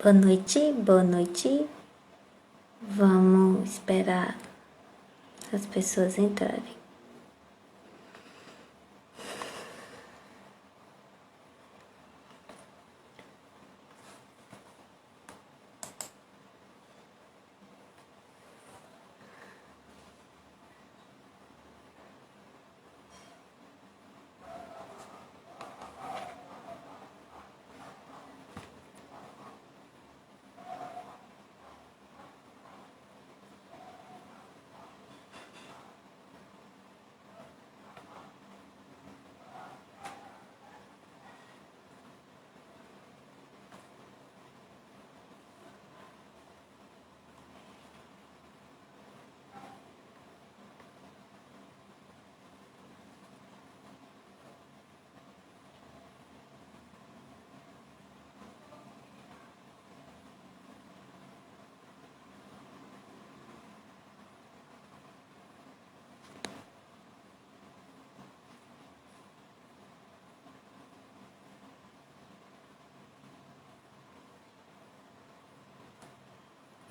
Boa noite, boa noite. Vamos esperar as pessoas entrarem.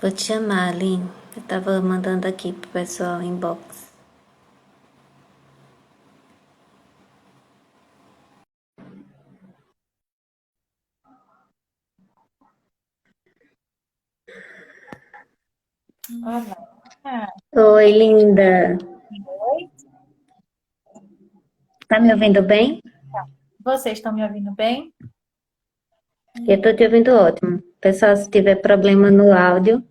Vou te chamar, Aline. Eu tava mandando aqui pro pessoal inbox. Olá. Oi, linda. Oi. Tá me ouvindo bem? Vocês estão me ouvindo bem? Eu tô te ouvindo ótimo. Pessoal, se tiver problema no áudio,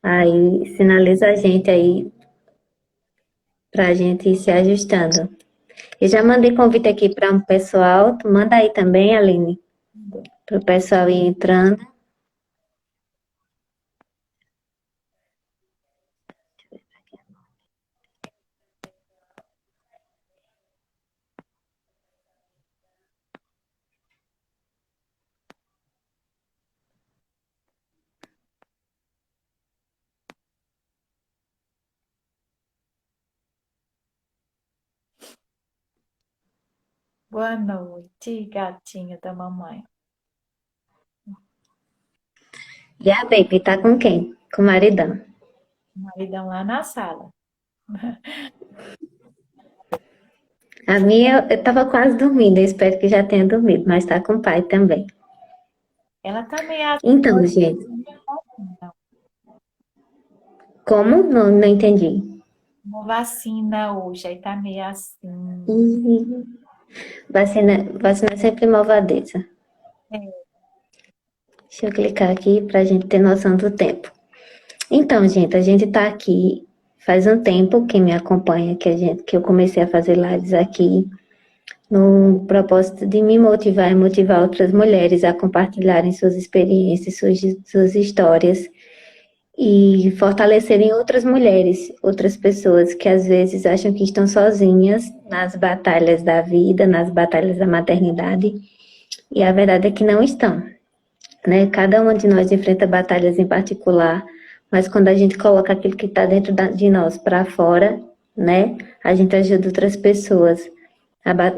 aí sinaliza a gente aí pra gente ir se ajustando. Eu já mandei convite aqui para um pessoal. Tu manda aí também, Aline, pro pessoal ir entrando. Boa noite, gatinho da mamãe. E a baby tá com quem? Com o maridão. Maridão lá na sala. A minha, eu tava quase dormindo, eu espero que já tenha dormido, mas tá com o pai também. Ela tá meio assim Então, hoje. gente, Não, como? Não, não entendi. uma vacina hoje, aí tá meio assim. Ih, vacina é sempre malvadeza. É, Deixa eu clicar aqui pra gente ter noção do tempo. Então, gente, a gente tá aqui faz um tempo, quem me acompanha, que eu comecei a fazer lives aqui, no propósito de me motivar e motivar outras mulheres a compartilharem suas experiências, suas histórias e fortalecerem outras mulheres, outras pessoas que às vezes acham que estão sozinhas nas batalhas da vida, nas batalhas da maternidade, e a verdade é que não estão, né? Cada uma de nós enfrenta batalhas em particular, mas quando a gente coloca aquilo que está dentro de nós para fora, né? A gente ajuda outras pessoas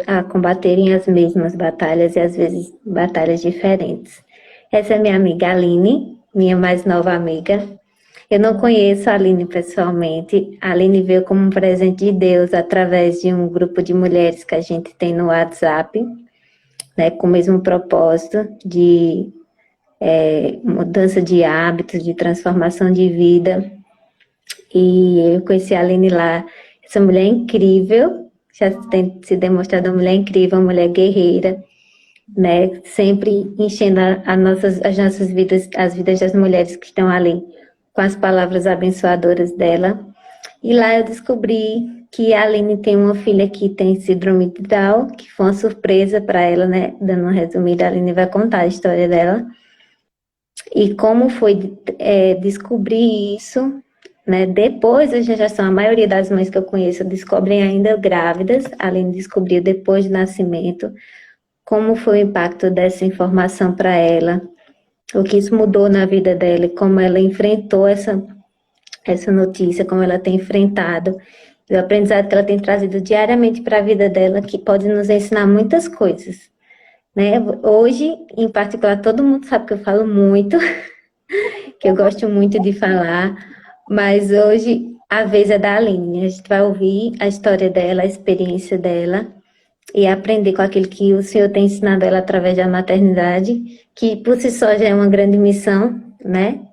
a combaterem as mesmas batalhas e às vezes batalhas diferentes. Essa é minha amiga Aline, minha mais nova amiga. Eu não conheço a Aline pessoalmente. A Aline veio como um presente de Deus através de um grupo de mulheres que a gente tem no WhatsApp, né, com o mesmo propósito de mudança de hábitos, de transformação de vida. E eu conheci a Aline lá, essa mulher incrível, já tem se demonstrado uma mulher incrível, uma mulher guerreira, né? Sempre enchendo as nossas vidas, as vidas das mulheres que estão ali, com as palavras abençoadoras dela. E lá eu descobri que a Aline tem uma filha que tem síndrome de Down, que foi uma surpresa para ela, né? Dando uma resumida, a Aline vai contar a história dela. E como foi descobrir isso, né? Depois da gestação, a maioria das mães que eu conheço descobrem ainda grávidas, além de descobrir depois do nascimento, como foi o impacto dessa informação para ela, o que isso mudou na vida dela, e como ela enfrentou essa notícia, como ela tem enfrentado, e o aprendizado que ela tem trazido diariamente para a vida dela, que pode nos ensinar muitas coisas, né? Hoje, em particular, todo mundo sabe que eu falo muito, que eu gosto muito de falar, mas hoje a vez é da Aline. A gente vai ouvir a história dela, a experiência dela e aprender com aquilo que o Senhor tem ensinado ela através da maternidade, que por si só já é uma grande missão, né?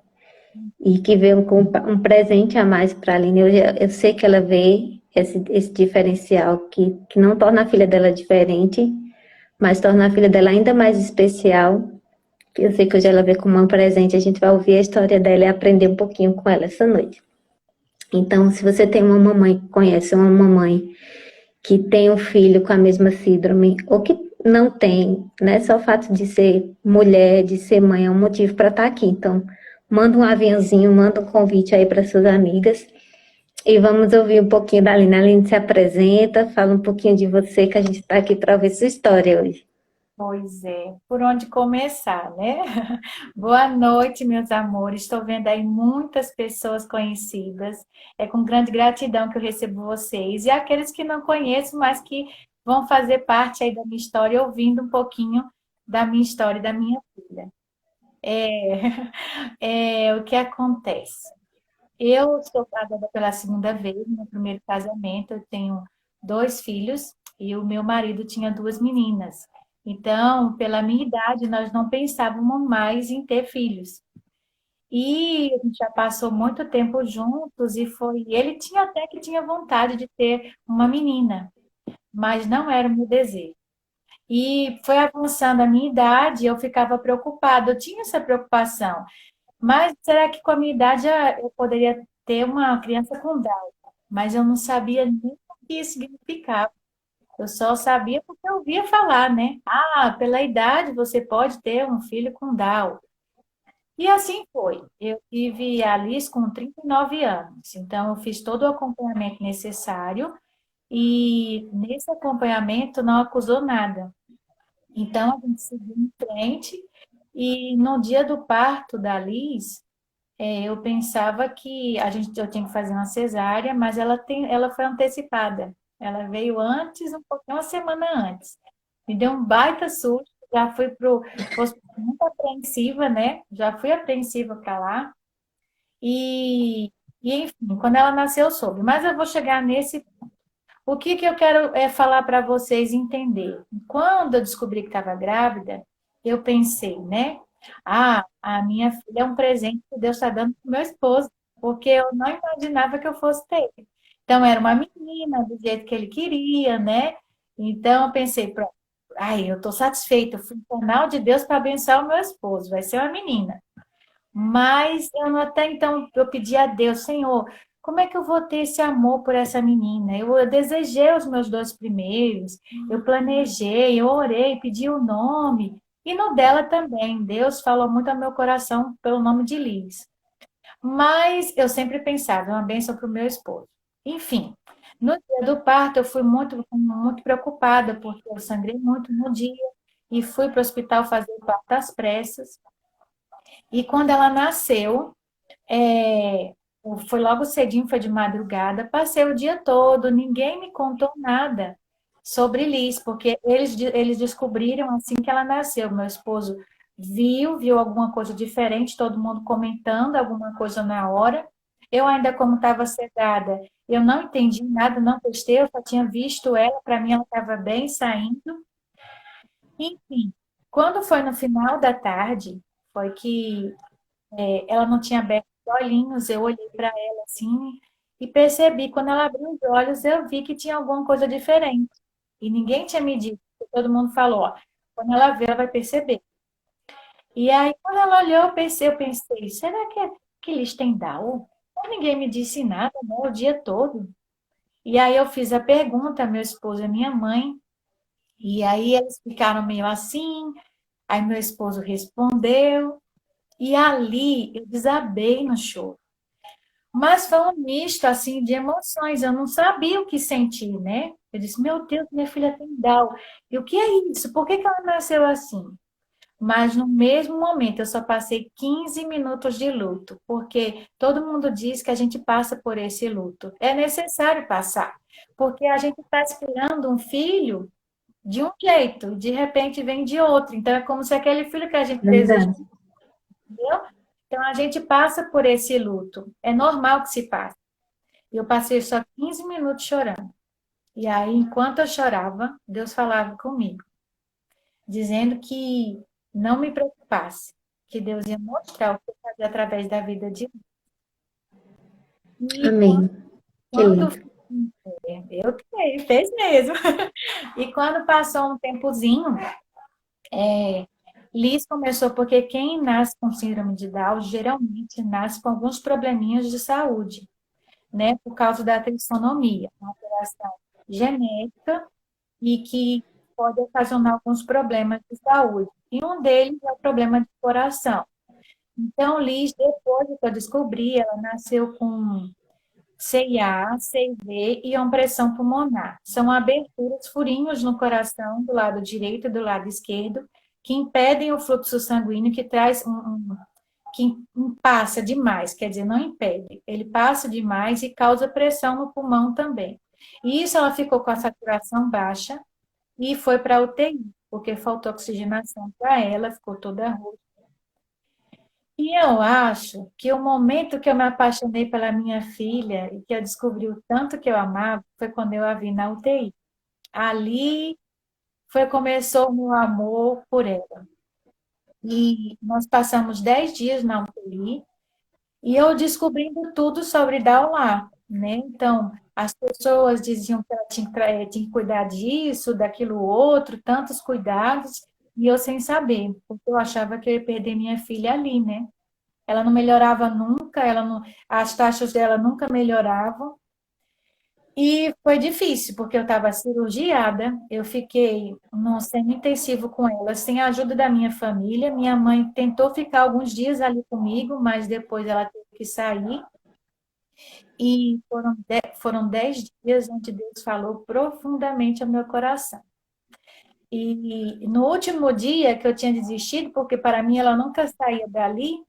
E que veio com um presente a mais para a Aline. Eu sei que ela vê esse diferencial que não torna a filha dela diferente, mas torna a filha dela ainda mais especial. Eu sei que hoje ela vê como um presente, a gente vai ouvir a história dela e aprender um pouquinho com ela essa noite. Então, se você tem uma mamãe, conhece uma mamãe que tem um filho com a mesma síndrome, ou que não tem, né? Só o fato de ser mulher, de ser mãe, é um motivo para estar aqui. Então, manda um aviãozinho, manda um convite aí para suas amigas. E vamos ouvir um pouquinho da Aline. A Aline se apresenta, fala um pouquinho de você, que a gente está aqui para ouvir sua história hoje. Pois é, por onde começar, né? Boa noite, meus amores. Estou vendo aí muitas pessoas conhecidas. É com grande gratidão que eu recebo vocês e aqueles que não conheço, mas que vão fazer parte aí da minha história, ouvindo um pouquinho da minha história e da minha filha. O que acontece? Eu sou casada pela segunda vez, no meu primeiro casamento, eu tenho dois filhos e o meu marido tinha duas meninas. Então, pela minha idade, nós não pensávamos mais em ter filhos. E a gente já passou muito tempo juntos e foi. Ele tinha até que tinha vontade de ter uma menina, mas não era o meu desejo. E foi avançando a minha idade, eu ficava preocupada, eu tinha essa preocupação. Mas será que com a minha idade eu poderia ter uma criança com Down? Mas eu não sabia nem o que isso significava. Eu só sabia porque eu ouvia falar, né? Ah, pela idade você pode ter um filho com Down. E assim foi. Eu tive a Alice com 39 anos. Então, eu fiz todo o acompanhamento necessário e nesse acompanhamento não acusou nada. Então, a gente seguiu em frente e no dia do parto da Liz, eu pensava que eu tinha que fazer uma cesárea, mas ela foi antecipada. Ela veio antes, um pouquinho, uma semana antes. Me deu um baita susto, já fui pro hospital muito apreensiva, né? Já fui apreensiva para lá. E, enfim, quando ela nasceu, eu soube. Mas eu vou chegar nesse. O que eu quero falar para vocês entender? Quando eu descobri que estava grávida, eu pensei, né? Ah, a minha filha é um presente que Deus está dando para o meu esposo, porque eu não imaginava que eu fosse ter. Então, era uma menina, do jeito que ele queria, né? Então, eu pensei, pronto, ai, eu estou satisfeita, eu fui um canal de Deus para abençoar o meu esposo, vai ser uma menina. Mas até então eu pedi a Deus, Senhor, como é que eu vou ter esse amor por essa menina? Eu desejei os meus dois primeiros, eu planejei, eu orei, pedi o nome, e no dela também. Deus falou muito ao meu coração pelo nome de Liz. Mas eu sempre pensava, é uma bênção para o meu esposo. Enfim, no dia do parto eu fui muito preocupada, porque eu sangrei muito no dia e fui para o hospital fazer o parto às pressas. E quando ela nasceu, é, foi logo cedinho, foi de madrugada, passei o dia todo, ninguém me contou nada sobre Liz, porque eles descobriram assim que ela nasceu. Meu esposo viu alguma coisa diferente, todo mundo comentando alguma coisa na hora. Eu ainda, como estava sedada, eu não entendi nada, não testei, eu só tinha visto ela, para mim ela estava bem saindo. Enfim, quando foi no final da tarde, foi que ela não tinha aberto os olhinhos, eu olhei para ela assim e percebi, quando ela abriu os olhos, eu vi que tinha alguma coisa diferente. E ninguém tinha me dito, todo mundo falou, ó, quando ela ver, ela vai perceber. E aí, quando ela olhou, eu pensei, será que eles têm Down? Mas ninguém me disse nada, né, o dia todo. E aí eu fiz a pergunta, meu esposo e minha mãe, e aí eles ficaram meio assim, aí meu esposo respondeu, e ali eu desabei no choro. Mas foi um misto, assim, de emoções. Eu não sabia o que sentir, né? Eu disse, meu Deus, minha filha tem Down. E o que é isso? Por que ela nasceu assim? Mas no mesmo momento, eu só passei 15 minutos de luto, porque todo mundo diz que a gente passa por esse luto. É necessário passar, porque a gente está esperando um filho de um jeito, de repente vem de outro. Então é como se aquele filho que a gente desejou, Verdade. Então, a gente passa por esse luto. É normal que se passe. Eu passei só 15 minutos chorando. E aí, enquanto eu chorava, Deus falava comigo, dizendo que não me preocupasse, que Deus ia mostrar o que eu fazia através da vida de mim. E Amém. Que quando lindo. eu criei, fez mesmo. E quando passou um tempozinho, Liz começou porque quem nasce com síndrome de Down geralmente nasce com alguns probleminhas de saúde, né? Por causa da trissomia, uma alteração genética e que pode ocasionar alguns problemas de saúde. E um deles é o problema de coração. Então, Liz, depois que eu descobri, ela nasceu com CIA, CV e compressão pulmonar. São aberturas, furinhos no coração, do lado direito e do lado esquerdo, que impedem o fluxo sanguíneo, que traz que passa demais, quer dizer, não impede, ele passa demais e causa pressão no pulmão também. E isso ela ficou com a saturação baixa e foi para a UTI, porque faltou oxigenação para ela, ficou toda roxa. E eu acho que o momento que eu me apaixonei pela minha filha e que eu descobri o tanto que eu amava foi quando eu a vi na UTI. Ali foi começou o meu amor por ela. E nós passamos 10 dias na UTI e eu descobrindo tudo sobre dar o lar, né? Então, as pessoas diziam que ela tinha que cuidar disso, daquilo outro, tantos cuidados, e eu sem saber, porque eu achava que eu ia perder minha filha ali, né? Ela não melhorava nunca, ela não, as taxas dela nunca melhoravam. E foi difícil, porque eu estava cirurgiada, eu fiquei num semi-intensivo com ela, sem a ajuda da minha família. Minha mãe tentou ficar alguns dias ali comigo, mas depois ela teve que sair. E foram 10 dias onde Deus falou profundamente ao meu coração. E no último dia que eu tinha desistido, porque para mim ela nunca saía dali,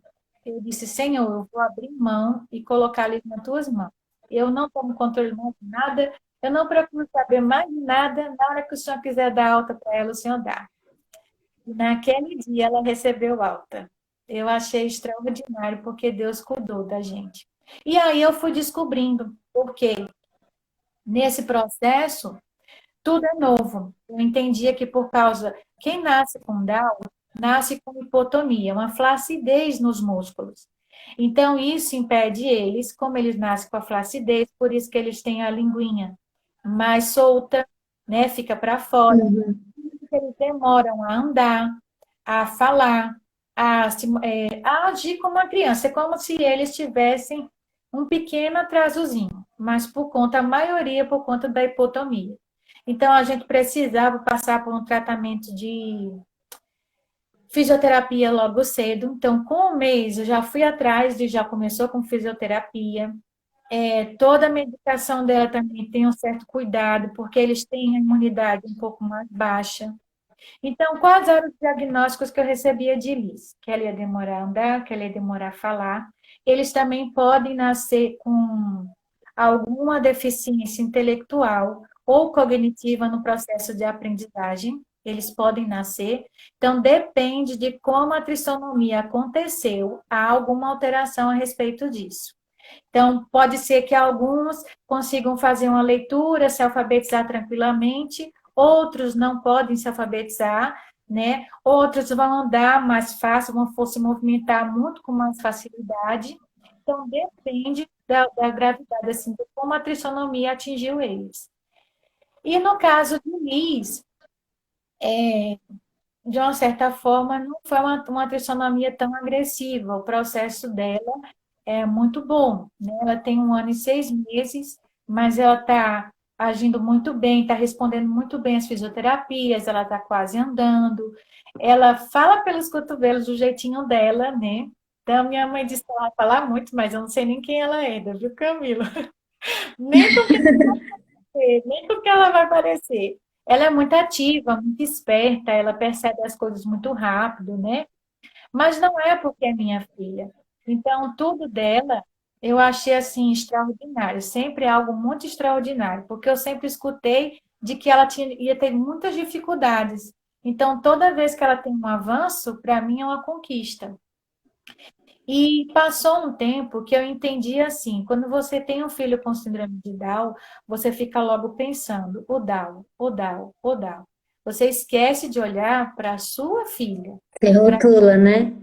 eu disse, Senhor, eu vou abrir mão e colocar ali nas tuas mãos. Eu não tomo controle mais de nada, eu não procuro saber mais de nada. Na hora que o Senhor quiser dar alta para ela, o Senhor dá. E naquele dia ela recebeu alta. Eu achei extraordinário, porque Deus cuidou da gente. E aí eu fui descobrindo, porque nesse processo tudo é novo. Eu entendia que por causa, quem nasce com Down, nasce com hipotonia, uma flacidez nos músculos. Então, isso impede eles, como eles nascem com a flacidez, por isso que eles têm a linguinha mais solta, né? Fica para fora. Uhum. Eles demoram a andar, a falar, a agir como uma criança. É como se eles tivessem um pequeno atrasozinho, mas por conta, a maioria por conta da hipotomia. Então, a gente precisava passar por um tratamento de fisioterapia logo cedo. Então, com um mês, eu já fui atrás e já começou com fisioterapia. Toda a medicação dela também tem um certo cuidado, porque eles têm a imunidade um pouco mais baixa. Então, quais eram os diagnósticos que eu recebia de Liz? Que ela ia demorar a andar, que ela ia demorar a falar. Eles também podem nascer com alguma deficiência intelectual ou cognitiva no processo de aprendizagem. Eles podem nascer. Então, depende de como a trissonomia aconteceu, há alguma alteração a respeito disso. Então, pode ser que alguns consigam fazer uma leitura, se alfabetizar tranquilamente, outros não podem se alfabetizar, né? Outros vão andar mais fácil, vão se movimentar muito com mais facilidade. Então, depende da gravidade, assim, de como a trissonomia atingiu eles. E no caso de Liz, de uma certa forma, não foi uma trissonomia tão agressiva. O processo dela é muito bom, né? Ela tem 1 ano e 6 meses, mas ela está agindo muito bem, está respondendo muito bem às fisioterapias, ela está quase andando, ela fala pelos cotovelos do jeitinho dela, né? Então, minha mãe disse que ela fala muito, mas eu não sei nem quem ela é, viu, Camila? Nem com nem com o que ela vai parecer. Ela é muito ativa, muito esperta, ela percebe as coisas muito rápido, né? Mas não é porque é minha filha. Então, tudo dela eu achei assim extraordinário, sempre algo muito extraordinário, porque eu sempre escutei de que ela ia ter muitas dificuldades. Então, toda vez que ela tem um avanço, para mim é uma conquista. E passou um tempo que eu entendi assim, quando você tem um filho com síndrome de Down, você fica logo pensando, o Down, o Down, o Down. Você esquece de olhar para a sua filha. Se Pra... rotula, né?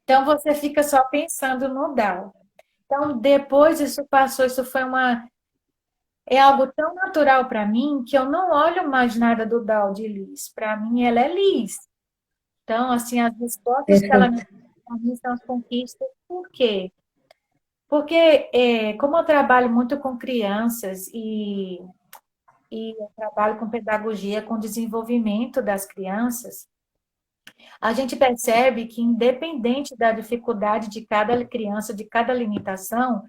Então você fica só pensando no Down. Então depois isso passou, isso foi uma é algo tão natural para mim que eu não olho mais nada do Down de Liz. Para mim ela é Liz. Então assim as respostas que ela Perfeito. me dá são as conquistas. Por quê? Porque, como eu trabalho muito com crianças e eu trabalho com pedagogia, com desenvolvimento das crianças, a gente percebe que, independente da dificuldade de cada criança, de cada limitação,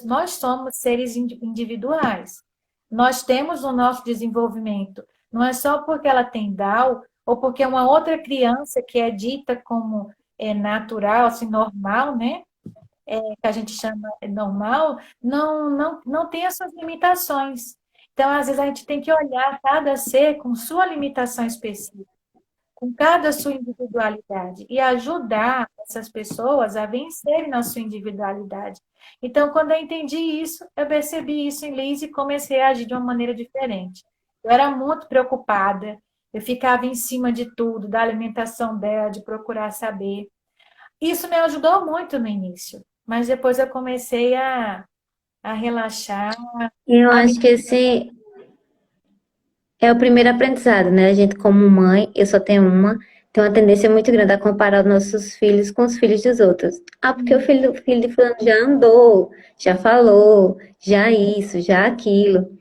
nós somos seres individuais. Nós temos o nosso desenvolvimento. Não é só porque ela tem Down ou porque uma outra criança que é dita como natural, assim, normal, né? Que a gente chama normal, não tem as suas limitações. Então, às vezes, a gente tem que olhar cada ser com sua limitação específica, com cada sua individualidade, e ajudar essas pessoas a vencerem na sua individualidade. Então, quando eu entendi isso, eu percebi isso em Liz e comecei a agir de uma maneira diferente. Eu era muito preocupada, eu ficava em cima de tudo, da alimentação dela, de procurar saber. Isso me ajudou muito no início, mas depois eu comecei a relaxar, E eu a me. acho que esse é o primeiro aprendizado, né? A gente, como mãe, eu só tenho uma, tem uma tendência muito grande a comparar os nossos filhos com os filhos dos outros. Ah, porque o filho de fulano já andou, já falou, já isso, já aquilo.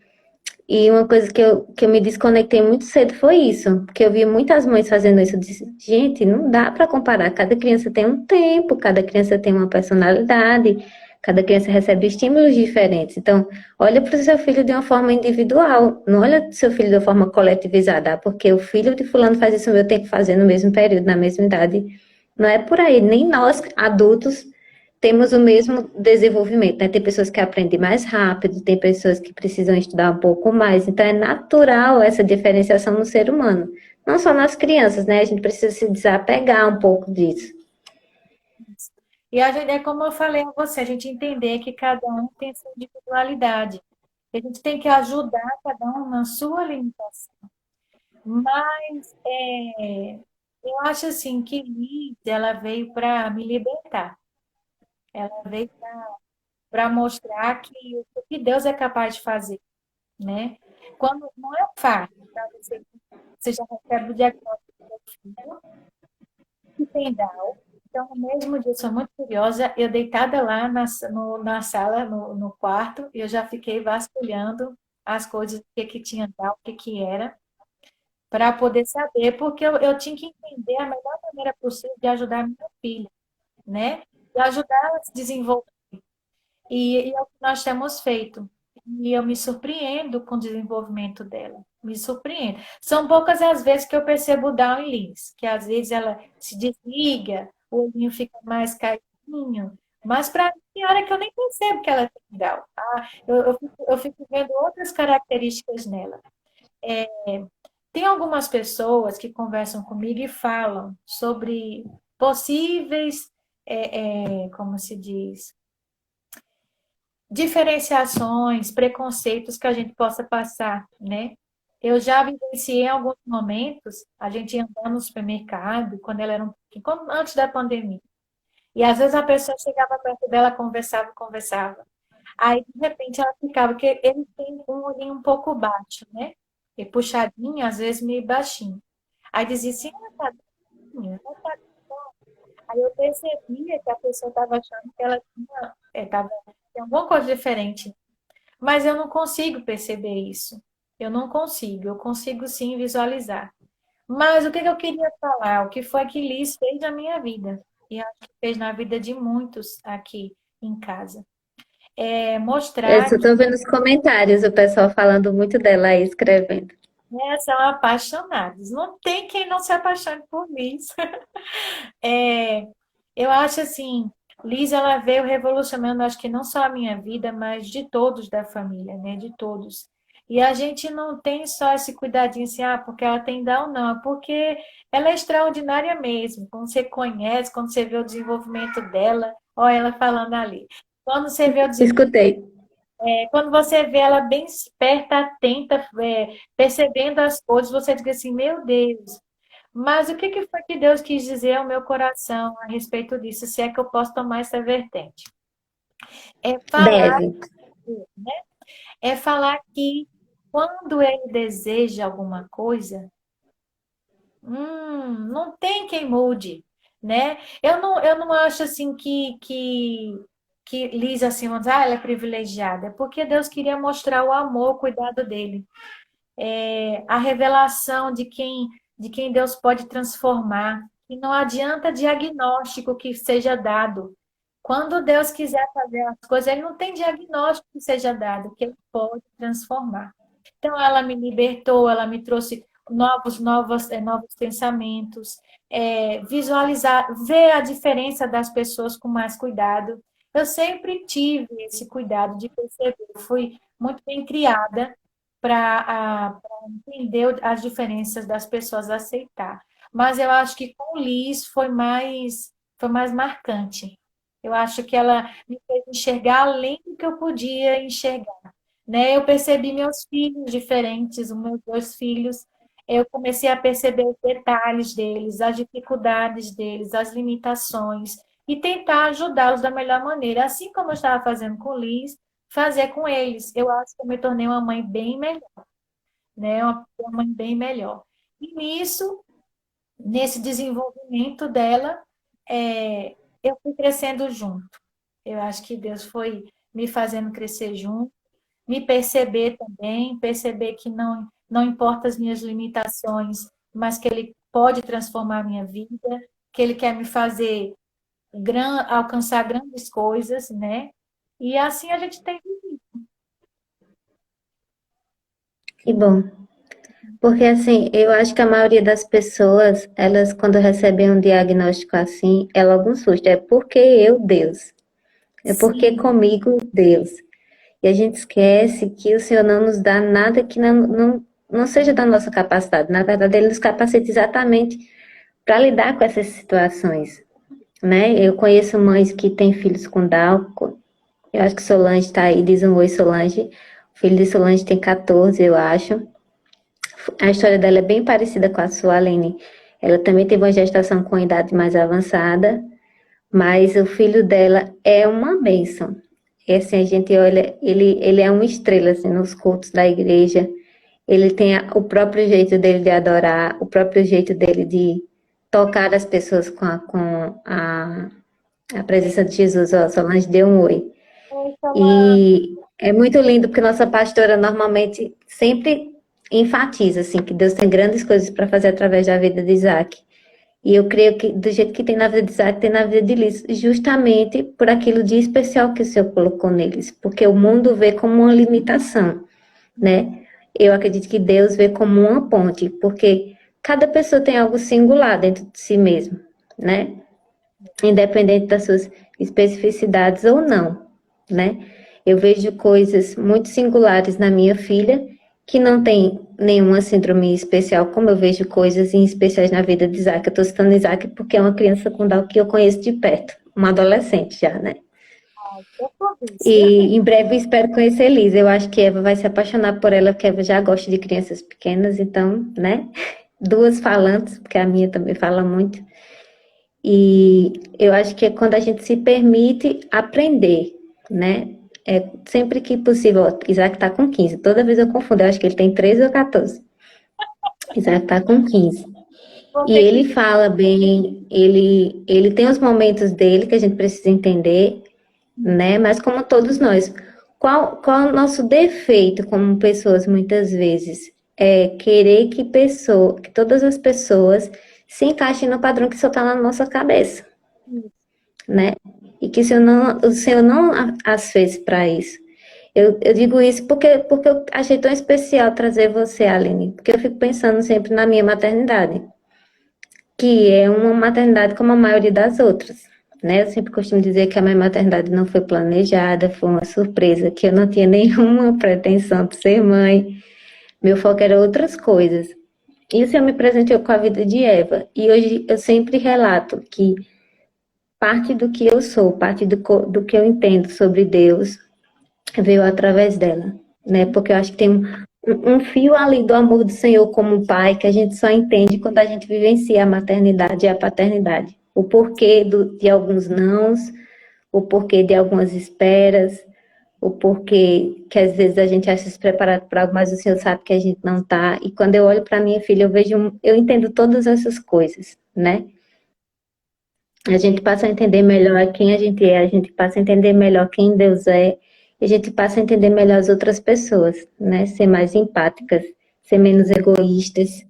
E uma coisa que eu me desconectei muito cedo foi isso, porque eu vi muitas mães fazendo isso. Eu disse, gente, não dá para comparar. Cada criança tem um tempo, cada criança tem uma personalidade, cada criança recebe estímulos diferentes. Então, olha para o seu filho de uma forma individual, não olha para o seu filho de uma forma coletivizada, porque o filho de fulano faz isso, eu tenho que fazer no mesmo período, na mesma idade. Não é por aí. Nem nós, adultos, temos o mesmo desenvolvimento, né? Tem pessoas que aprendem mais rápido, tem pessoas que precisam estudar um pouco mais. Então, é natural essa diferenciação no ser humano. Não só nas crianças, né? A gente precisa se desapegar um pouco disso. E a gente, é como eu falei a você, a gente entender que cada um tem sua individualidade. A gente tem que ajudar cada um na sua limitação. Mas eu acho assim que Liz, ela veio para me libertar. Ela veio para mostrar que o que Deus é capaz de fazer, né? Quando não é fácil, tá? Você já recebe o diagnóstico do seu filho, que tem Down. Então, no mesmo dia, eu sou muito curiosa, eu deitada lá na sala, no quarto, eu já fiquei vasculhando as coisas, o que que tinha Down, o que que era, para poder saber, porque eu tinha que entender a melhor maneira possível de ajudar a minha filha, né? De ajudar ela a se desenvolver. E é o que nós temos feito. E eu me surpreendo com o desenvolvimento dela. Me surpreendo. São poucas as vezes que eu percebo o Down em Liz, que às vezes ela se desliga, o olhinho fica mais caidinho. Mas para mim, tem hora que eu nem percebo que ela tem Down. Eu fico vendo outras características nela. Tem algumas pessoas que conversam comigo e falam sobre possíveis, como se diz, diferenciações, preconceitos que a gente possa passar, né? Eu já vivenciei em alguns momentos, a gente ia andando no supermercado, quando ela era um pouquinho, antes da pandemia. E às vezes a pessoa chegava perto dela, conversava, conversava. Aí, de repente, ela ficava, porque ele tem um olhinho um pouco baixo, né? E puxadinho, às vezes meio baixinho. Aí dizia assim, ah, tadinha, ah, tadinha. Aí eu percebia que a pessoa estava achando que ela tinha alguma coisa diferente, mas eu não consigo perceber isso. Eu não consigo. Eu consigo sim visualizar. Mas o que que eu queria falar? O que foi que Liz fez na minha vida? E acho que fez na vida de muitos aqui em casa. É Eu mostrar só que estou vendo os comentários, o pessoal falando muito dela aí, escrevendo. são apaixonados. Não tem quem não se apaixone por Liz. É, eu acho assim, Liz, ela veio revolucionando, acho que não só a minha vida, mas de todos da família, né? De todos. E a gente não tem só esse cuidadinho assim, porque ela tem Down, não, é porque ela é extraordinária mesmo. Quando você conhece, quando você vê o desenvolvimento dela, olha ela falando ali. Quando você vê o Escutei. quando você vê ela bem esperta, atenta, percebendo as coisas, você diz assim, meu Deus. Mas o que que foi que Deus quis dizer ao meu coração a respeito disso, se é que eu posso tomar essa vertente? É falar, Deve. né? É falar que quando ele deseja alguma coisa, não tem quem mude, né? Eu não acho assim que Liz assim, vamos dizer, ela é privilegiada, é porque Deus queria mostrar o amor, o cuidado dele, a revelação de quem Deus pode transformar. E não adianta diagnóstico que seja dado. Quando Deus quiser fazer as coisas, Ele não tem diagnóstico que seja dado, que Ele pode transformar. Então, ela me libertou, ela me trouxe novos pensamentos, visualizar, ver a diferença das pessoas com mais cuidado. Eu sempre tive esse cuidado de perceber. Eu fui muito bem criada para entender as diferenças das pessoas, aceitar. Mas eu acho que com Liz foi mais marcante. Eu acho que ela me fez enxergar além do que eu podia enxergar, né? Eu percebi meus filhos diferentes, os meus dois filhos. Eu comecei a perceber os detalhes deles, as dificuldades deles, as limitações e tentar ajudá-los da melhor maneira, assim como eu estava fazendo com Liz, fazer com eles. Eu acho que eu me tornei uma mãe bem melhor, né? Uma mãe bem melhor. E nisso, nesse desenvolvimento dela, eu fui crescendo junto. Eu acho que Deus foi me fazendo crescer junto, me perceber também, perceber que não importa as minhas limitações, mas que Ele pode transformar a minha vida, que Ele quer me fazer alcançar grandes coisas, né? E assim a gente tem. Que bom. Porque assim, eu acho que a maioria das pessoas, elas quando recebem um diagnóstico assim, é logo um susto. É porque eu, Deus. É porque Sim, comigo, Deus. E a gente esquece que o Senhor não nos dá nada que não seja da nossa capacidade. Na verdade, Ele nos capacita exatamente para lidar com essas situações, né? Eu conheço mães que têm filhos com Down. Eu acho que Solange está aí, diz um oi, Solange. O filho de Solange tem 14, eu acho. A história dela é bem parecida com a sua, Aline. Ela também teve uma gestação com idade mais avançada, mas o filho dela é uma bênção. E assim, a gente olha, ele é uma estrela assim, nos cultos da igreja. Ele tem o próprio jeito dele de adorar, o próprio jeito dele de tocar as pessoas com a presença de Jesus. Ó, Solange deu um oi. E é muito lindo porque nossa pastora normalmente sempre enfatiza assim que Deus tem grandes coisas para fazer através da vida de Isaac. E eu creio que do jeito que tem na vida de Isaac, tem na vida de Liz, justamente por aquilo de especial que o Senhor colocou neles, porque o mundo vê como uma limitação, né? Eu acredito que Deus vê como uma ponte, porque cada pessoa tem algo singular dentro de si mesmo, né? Independente das suas especificidades ou não, né? Eu vejo coisas muito singulares na minha filha que não tem nenhuma síndrome especial, como eu vejo coisas em especiais na vida de Isaac. Eu estou citando Isaac porque é uma criança com Down que eu conheço de perto, uma adolescente já, né? eu sou isso. E em breve eu espero conhecer Elisa. Eu acho que Eva vai se apaixonar por ela, porque Eva já gosta de crianças pequenas, então, né? Duas falantes, porque a minha também fala muito. E eu acho que é quando a gente se permite aprender, né? É, sempre que possível, ó, Isaac está com 15. Toda vez eu confundo, eu acho que ele tem 13 ou 14. Isaac está com 15. Vou E ter que ele fala bem, ele tem os momentos dele que a gente precisa entender, né? Mas como todos nós, qual é o nosso defeito como pessoas muitas vezes? É querer que todas as pessoas se encaixem no padrão que só está na nossa cabeça, né? E que o Senhor não as fez para isso. Eu digo isso porque eu achei tão especial trazer você, Aline, porque eu fico pensando sempre na minha maternidade, que é uma maternidade como a maioria das outras, né? Eu sempre costumo dizer que a minha maternidade não foi planejada, foi uma surpresa, que eu não tinha nenhuma pretensão de ser mãe. Meu foco era outras coisas. E o Senhor me presenteou com a vida de Eva. E hoje eu sempre relato que parte do que eu sou, parte do que eu entendo sobre Deus, veio através dela, né? Porque eu acho que tem um fio ali do amor do Senhor como pai que a gente só entende quando a gente vivencia a maternidade e a paternidade. O porquê de alguns nãos, o porquê de algumas esperas, o porquê que às vezes a gente acha se preparado para algo, mas o Senhor sabe que a gente não está. E quando eu olho para minha filha, eu entendo todas essas coisas, né? A gente passa a entender melhor quem a gente é, a gente passa a entender melhor quem Deus é, e a gente passa a entender melhor as outras pessoas, né? Ser mais empáticas, ser menos egoístas,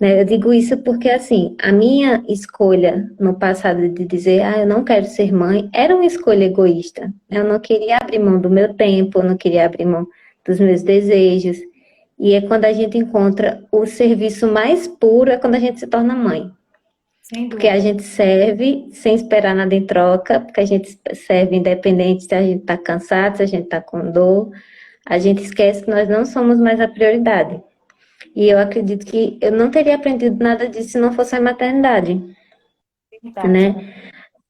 né? Eu digo isso porque, assim, a minha escolha no passado de dizer, eu não quero ser mãe, era uma escolha egoísta. Eu não queria abrir mão do meu tempo, eu não queria abrir mão dos meus desejos. E é quando a gente encontra o serviço mais puro, é quando a gente se torna mãe. Sem Porque a dúvida. gente serve sem esperar nada em troca, porque a gente serve independente se a gente está cansado, se a gente está com dor. A gente esquece que nós não somos mais a prioridade. E eu acredito que eu não teria aprendido nada disso se não fosse a maternidade, Verdade. né?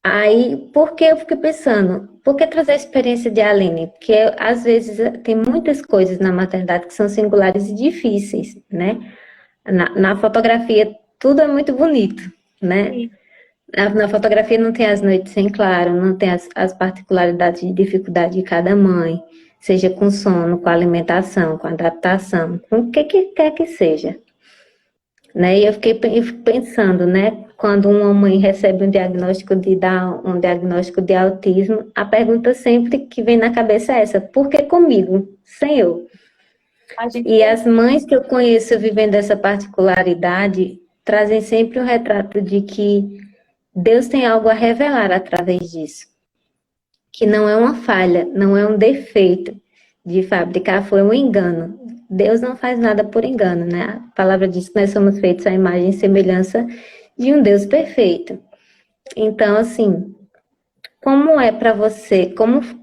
Aí, por que eu fiquei pensando? Por que trazer a experiência de Aline? Porque às vezes tem muitas coisas na maternidade que são singulares e difíceis, né? Na fotografia tudo é muito bonito, né? Sim. Na fotografia não tem as noites em claro, não tem as particularidades de dificuldade de cada mãe, seja com sono, com alimentação, com adaptação, com o que quer que seja. Né? E eu fico pensando, né? Quando uma mãe recebe um diagnóstico de Down, um diagnóstico de autismo, a pergunta sempre que vem na cabeça é essa: por que comigo? Sem eu. A gente E as mães que eu conheço vivendo essa particularidade trazem sempre um retrato de que Deus tem algo a revelar através disso, que não é uma falha, não é um defeito de fabricar, foi um engano. Deus não faz nada por engano, né? A palavra diz que nós somos feitos à imagem e semelhança de um Deus perfeito. Então, assim, como é para você,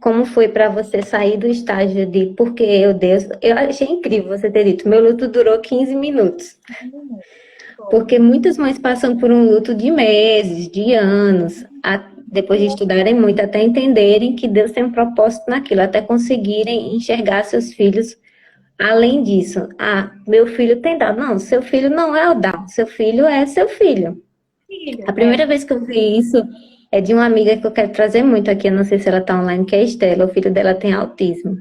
como foi para você sair do estágio de porque eu, Deus, eu achei incrível você ter dito, meu luto durou 15 minutos. foi. Porque muitas mães passam por um luto de meses, de anos, depois de estudarem muito, até entenderem que Deus tem um propósito naquilo, até conseguirem enxergar seus filhos além disso. Meu filho tem Down. Não, seu filho não é o Down, seu filho é seu filho. Filho, A primeira vez que eu vi isso é de uma amiga que eu quero trazer muito aqui, eu não sei se ela está online, que é a Estela, o filho dela tem autismo.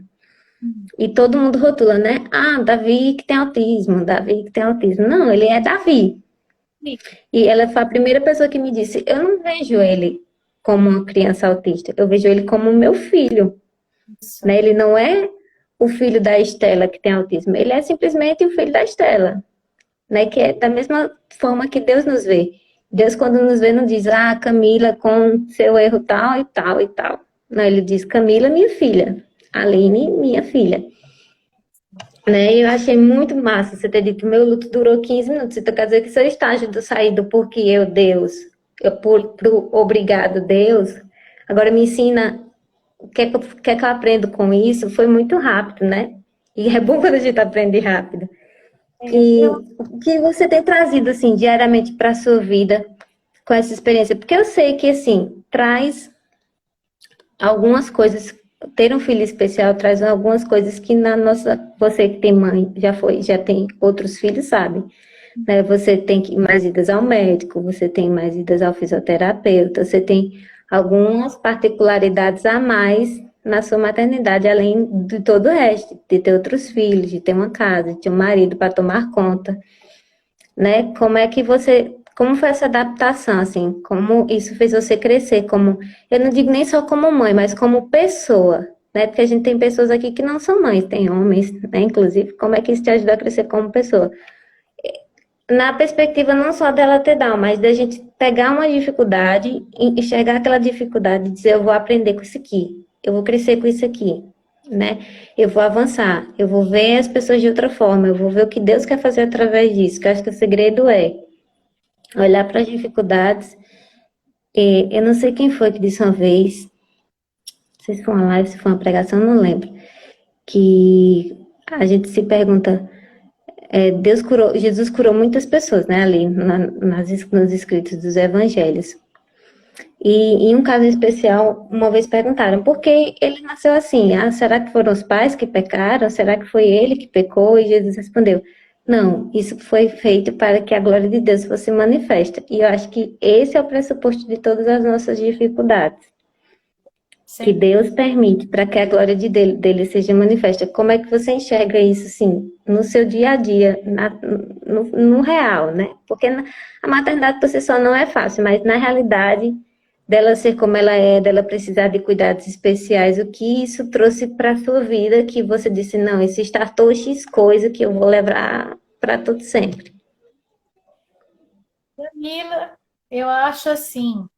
E todo mundo rotula, né? Davi que tem autismo, Davi que tem autismo. Não, ele é Davi. E ela foi a primeira pessoa que me disse: eu não vejo ele como uma criança autista, eu vejo ele como meu filho. isso. Né? Ele não é o filho da Estela que tem autismo, ele é simplesmente o filho da Estela. Né? Que é da mesma forma que Deus nos vê. Deus, quando nos vê, não diz: Camila, com seu erro tal e tal e tal. Não, ele diz: Camila, minha filha. Aline, minha filha. Né? E eu achei muito massa você ter dito que meu luto durou 15 minutos. Então quer dizer que seu estágio do sair do porque eu, Deus, pro obrigado, Deus, agora me ensina o que é que eu aprendo com isso, foi muito rápido, né? E é bom quando a gente aprende rápido. E Eu, o que você tem trazido, assim, diariamente para a sua vida com essa experiência? Porque eu sei que, assim, traz algumas coisas, ter um filho especial traz algumas coisas que na nossa, você que tem mãe, já tem outros filhos, sabe? Né? Você tem mais idas ao médico, você tem mais idas ao fisioterapeuta, você tem algumas particularidades a mais na sua maternidade, além de todo o resto, de ter outros filhos, de ter uma casa, de ter um marido para tomar conta, né? Como foi essa adaptação, assim? Como isso fez você crescer como, eu não digo nem só como mãe, mas como pessoa, né? Porque a gente tem pessoas aqui que não são mães, tem homens, né? Inclusive, como é que isso te ajudou a crescer como pessoa? Na perspectiva não só dela ter Down, mas da gente pegar uma dificuldade, enxergar aquela dificuldade e dizer, eu vou aprender com isso aqui, eu vou crescer com isso aqui, né? Eu vou avançar, eu vou ver as pessoas de outra forma, eu vou ver o que Deus quer fazer através disso, que eu acho que o segredo é olhar para as dificuldades Eu não sei quem foi que disse uma vez, não sei se foi uma live, se foi uma pregação, não lembro, que a gente se pergunta, Jesus curou muitas pessoas, né, ali nos escritos dos evangelhos. E em um caso especial, uma vez perguntaram por que ele nasceu assim? Ah, será que foram os pais que pecaram? Será que foi ele que pecou? E Jesus respondeu: não, isso foi feito para que a glória de Deus fosse manifesta. E eu acho que esse é o pressuposto de todas as nossas dificuldades, que Sem Deus permite para que a glória dele seja manifesta. Como é que você enxerga isso, assim, no seu dia a dia, no real, né? Porque a maternidade por si só não é fácil, mas na realidade dela ser como ela é, dela precisar de cuidados especiais, o que isso trouxe para a sua vida, que você disse, não, isso startou X coisa que eu vou levar para todo sempre. Camila, eu acho assim,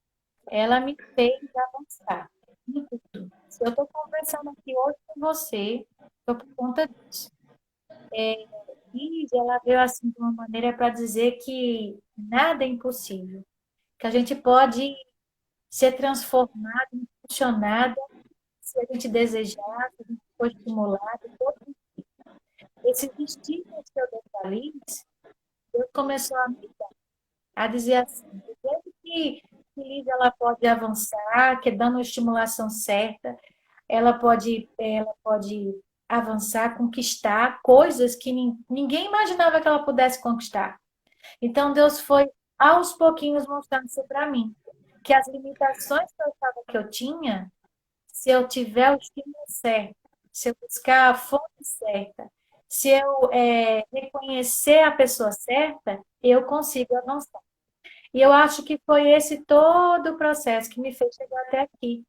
ela me fez avançar em tudo. Se eu estou conversando aqui hoje com você, foi por conta disso. E ela veio assim de uma maneira para dizer que nada é impossível, que a gente pode ser transformado, impulsionada, se a gente desejar, se a gente for estimulado. Esses estímulos que eu dei para a Liz, Deus começou a dizer assim, do jeito que Liz ela pode avançar, que dando a estimulação certa, ela pode avançar, conquistar coisas que ninguém imaginava que ela pudesse conquistar. Então Deus foi aos pouquinhos mostrando isso para mim, que as limitações que eu achava que eu tinha, se eu tiver o estímulo certo, se eu buscar a fonte certa, se eu reconhecer a pessoa certa, eu consigo avançar. E eu acho que foi esse todo o processo que me fez chegar até aqui.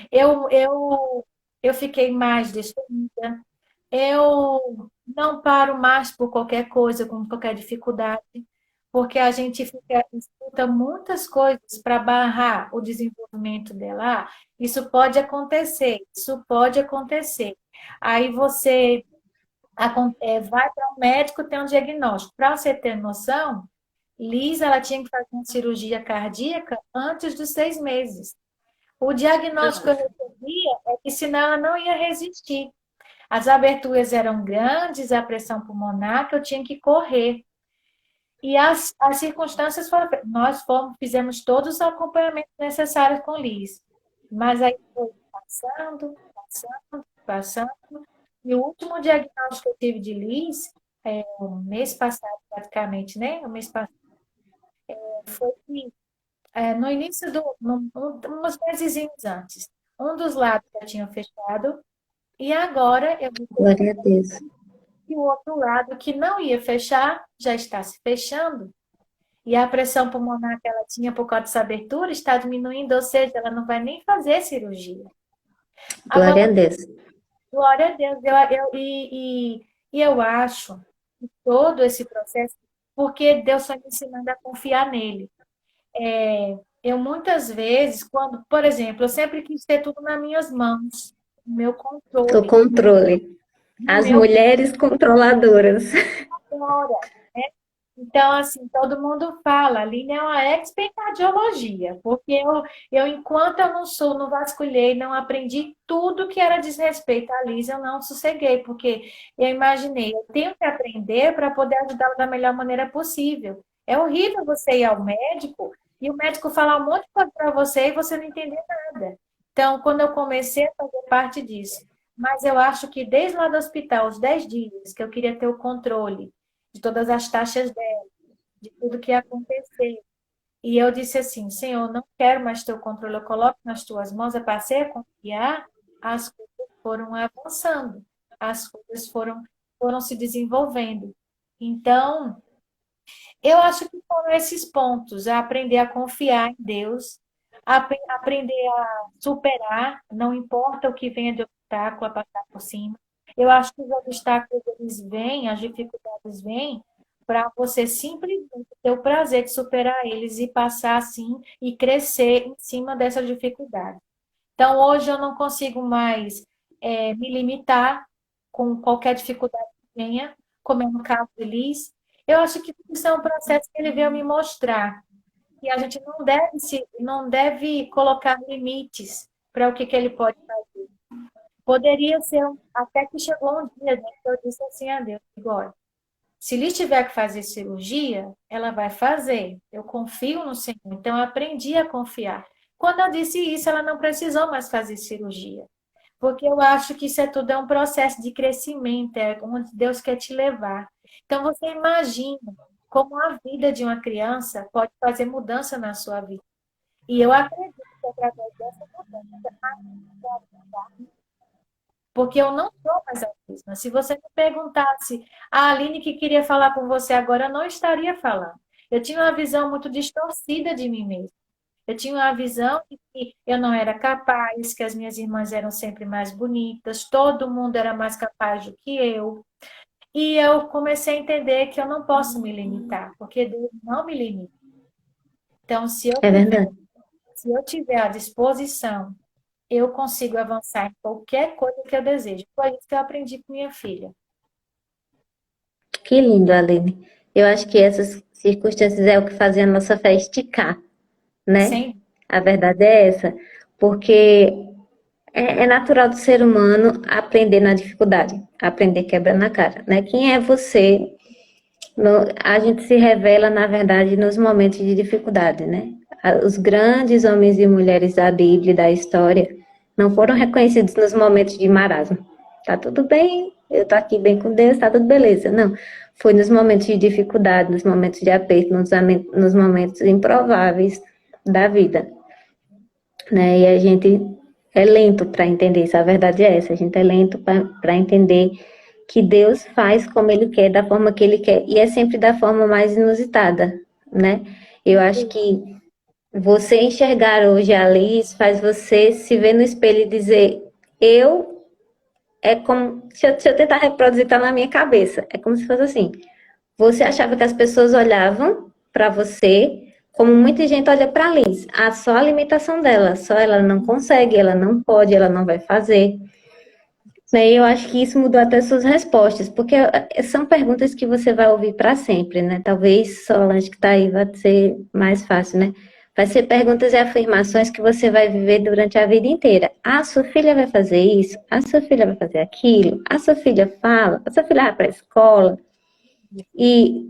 Eu fiquei mais destemida, eu não paro mais por qualquer coisa, com qualquer dificuldade, porque a gente escuta muitas coisas para barrar o desenvolvimento dela. Ah, isso pode acontecer, isso pode acontecer. Aí você vai para um médico, tem um diagnóstico. Para você ter noção, Liz, ela tinha que fazer uma cirurgia cardíaca antes dos 6 meses. O diagnóstico que eu recebia é que senão ela não ia resistir. As aberturas eram grandes, a pressão pulmonar, que eu tinha que correr. E as circunstâncias foram. Fizemos todos os acompanhamentos necessários com Liz. Mas aí foi passando, passando, passando. E o último diagnóstico que eu tive de Liz, o mês passado, praticamente, né? O mês passado, foi que, no início uns meses antes, um dos lados já tinha fechado, e agora eu vi Glória a Deus. que o outro lado que não ia fechar já está se fechando. E a pressão pulmonar que ela tinha por causa dessa abertura está diminuindo, ou seja, ela não vai nem fazer cirurgia. Glória Agora, a Deus. glória a Deus, e eu acho que todo esse processo, porque Deus está me ensinando a confiar nele. Eu muitas vezes, quando, por exemplo, eu sempre quis ter tudo nas minhas mãos, no meu O controle, controle. no As meu mulheres controladoras. agora. Então, assim, todo mundo fala, a Aline é uma expert em cardiologia, porque enquanto eu não vasculhei, não aprendi tudo que era desrespeito à Liz, eu não sosseguei, porque eu imaginei, eu tenho que aprender para poder ajudá-la da melhor maneira possível. É horrível você ir ao médico e o médico falar um monte de coisa para você e você não entender nada. Então, quando eu comecei a fazer parte disso, mas eu acho que desde lá do hospital, os 10 dias, que eu queria ter o controle de todas as taxas dela, de tudo que ia acontecer. E eu disse assim, Senhor, não quero mais ter o controle, eu coloco nas tuas mãos, eu passei a confiar, as coisas foram avançando, as coisas foram se desenvolvendo. Então, eu acho que foram esses pontos, é aprender a confiar em Deus, aprender a superar, não importa o que venha de obstáculo, a passar por cima. Eu acho que os obstáculos, eles vêm, as dificuldades vêm, para você simplesmente ter o prazer de superar eles e passar assim e crescer em cima dessa dificuldade. Então, hoje eu não consigo mais me limitar com qualquer dificuldade que venha, como é no caso de Liz. Eu acho que isso é um processo que ele veio me mostrar. que a gente não deve colocar limites para o que ele pode fazer. Poderia ser, até que chegou um dia, né, que eu disse assim a Deus, agora, se Liz tiver que fazer cirurgia, ela vai fazer. Eu confio no Senhor. Então, eu aprendi a confiar. Quando eu disse isso, ela não precisou mais fazer cirurgia. Porque eu acho que isso tudo é um processo de crescimento, é onde Deus quer te levar. Então, você imagina como a vida de uma criança pode fazer mudança na sua vida. E eu acredito que através dessa mudança, porque eu não sou mais a mesma. Se você me perguntasse, a Aline que queria falar com você agora, eu não estaria falando. Eu tinha uma visão muito distorcida de mim mesma. Eu tinha uma visão de que eu não era capaz, que as minhas irmãs eram sempre mais bonitas, todo mundo era mais capaz do que eu. E eu comecei a entender que eu não posso me limitar, porque Deus não me limita. Então, É verdade. se eu tiver a disposição, eu consigo avançar em qualquer coisa que eu desejo. Foi isso que eu aprendi com minha filha. Que lindo, Aline. Eu acho que essas circunstâncias é o que fazia a nossa fé esticar, né? Sem A verdade é essa. Porque é natural do ser humano aprender na dificuldade, aprender quebrando a cara, né? Quem é você? A gente se revela, na verdade, nos momentos de dificuldade, né? Os grandes homens e mulheres da Bíblia e da história não foram reconhecidos nos momentos de marasmo. Tá tudo bem, eu tô aqui bem com Deus, tá tudo beleza. Não, foi nos momentos de dificuldade, nos momentos de aperto, nos momentos improváveis da vida, né? E a gente é lento para entender isso, a verdade é essa, a gente é lento para entender que Deus faz como Ele quer, da forma que Ele quer, e é sempre da forma mais inusitada, né? Eu acho que você enxergar hoje a Liz faz você se ver no espelho e dizer, eu, é como, deixa eu tentar reproduzir, tá na minha cabeça, é como se fosse assim, você achava que as pessoas olhavam para você como muita gente olha para a Liz, só a limitação dela, só ela não consegue, ela não pode, ela não vai fazer. Né, eu acho que isso mudou até suas respostas, porque são perguntas que você vai ouvir para sempre, né? Talvez Solange que está aí vai ser mais fácil, né? Vai ser perguntas e afirmações que você vai viver durante a vida inteira. Ah, sua filha vai fazer isso? Ah, sua filha vai fazer aquilo? Ah, sua filha fala? A sua filha vai para a escola? E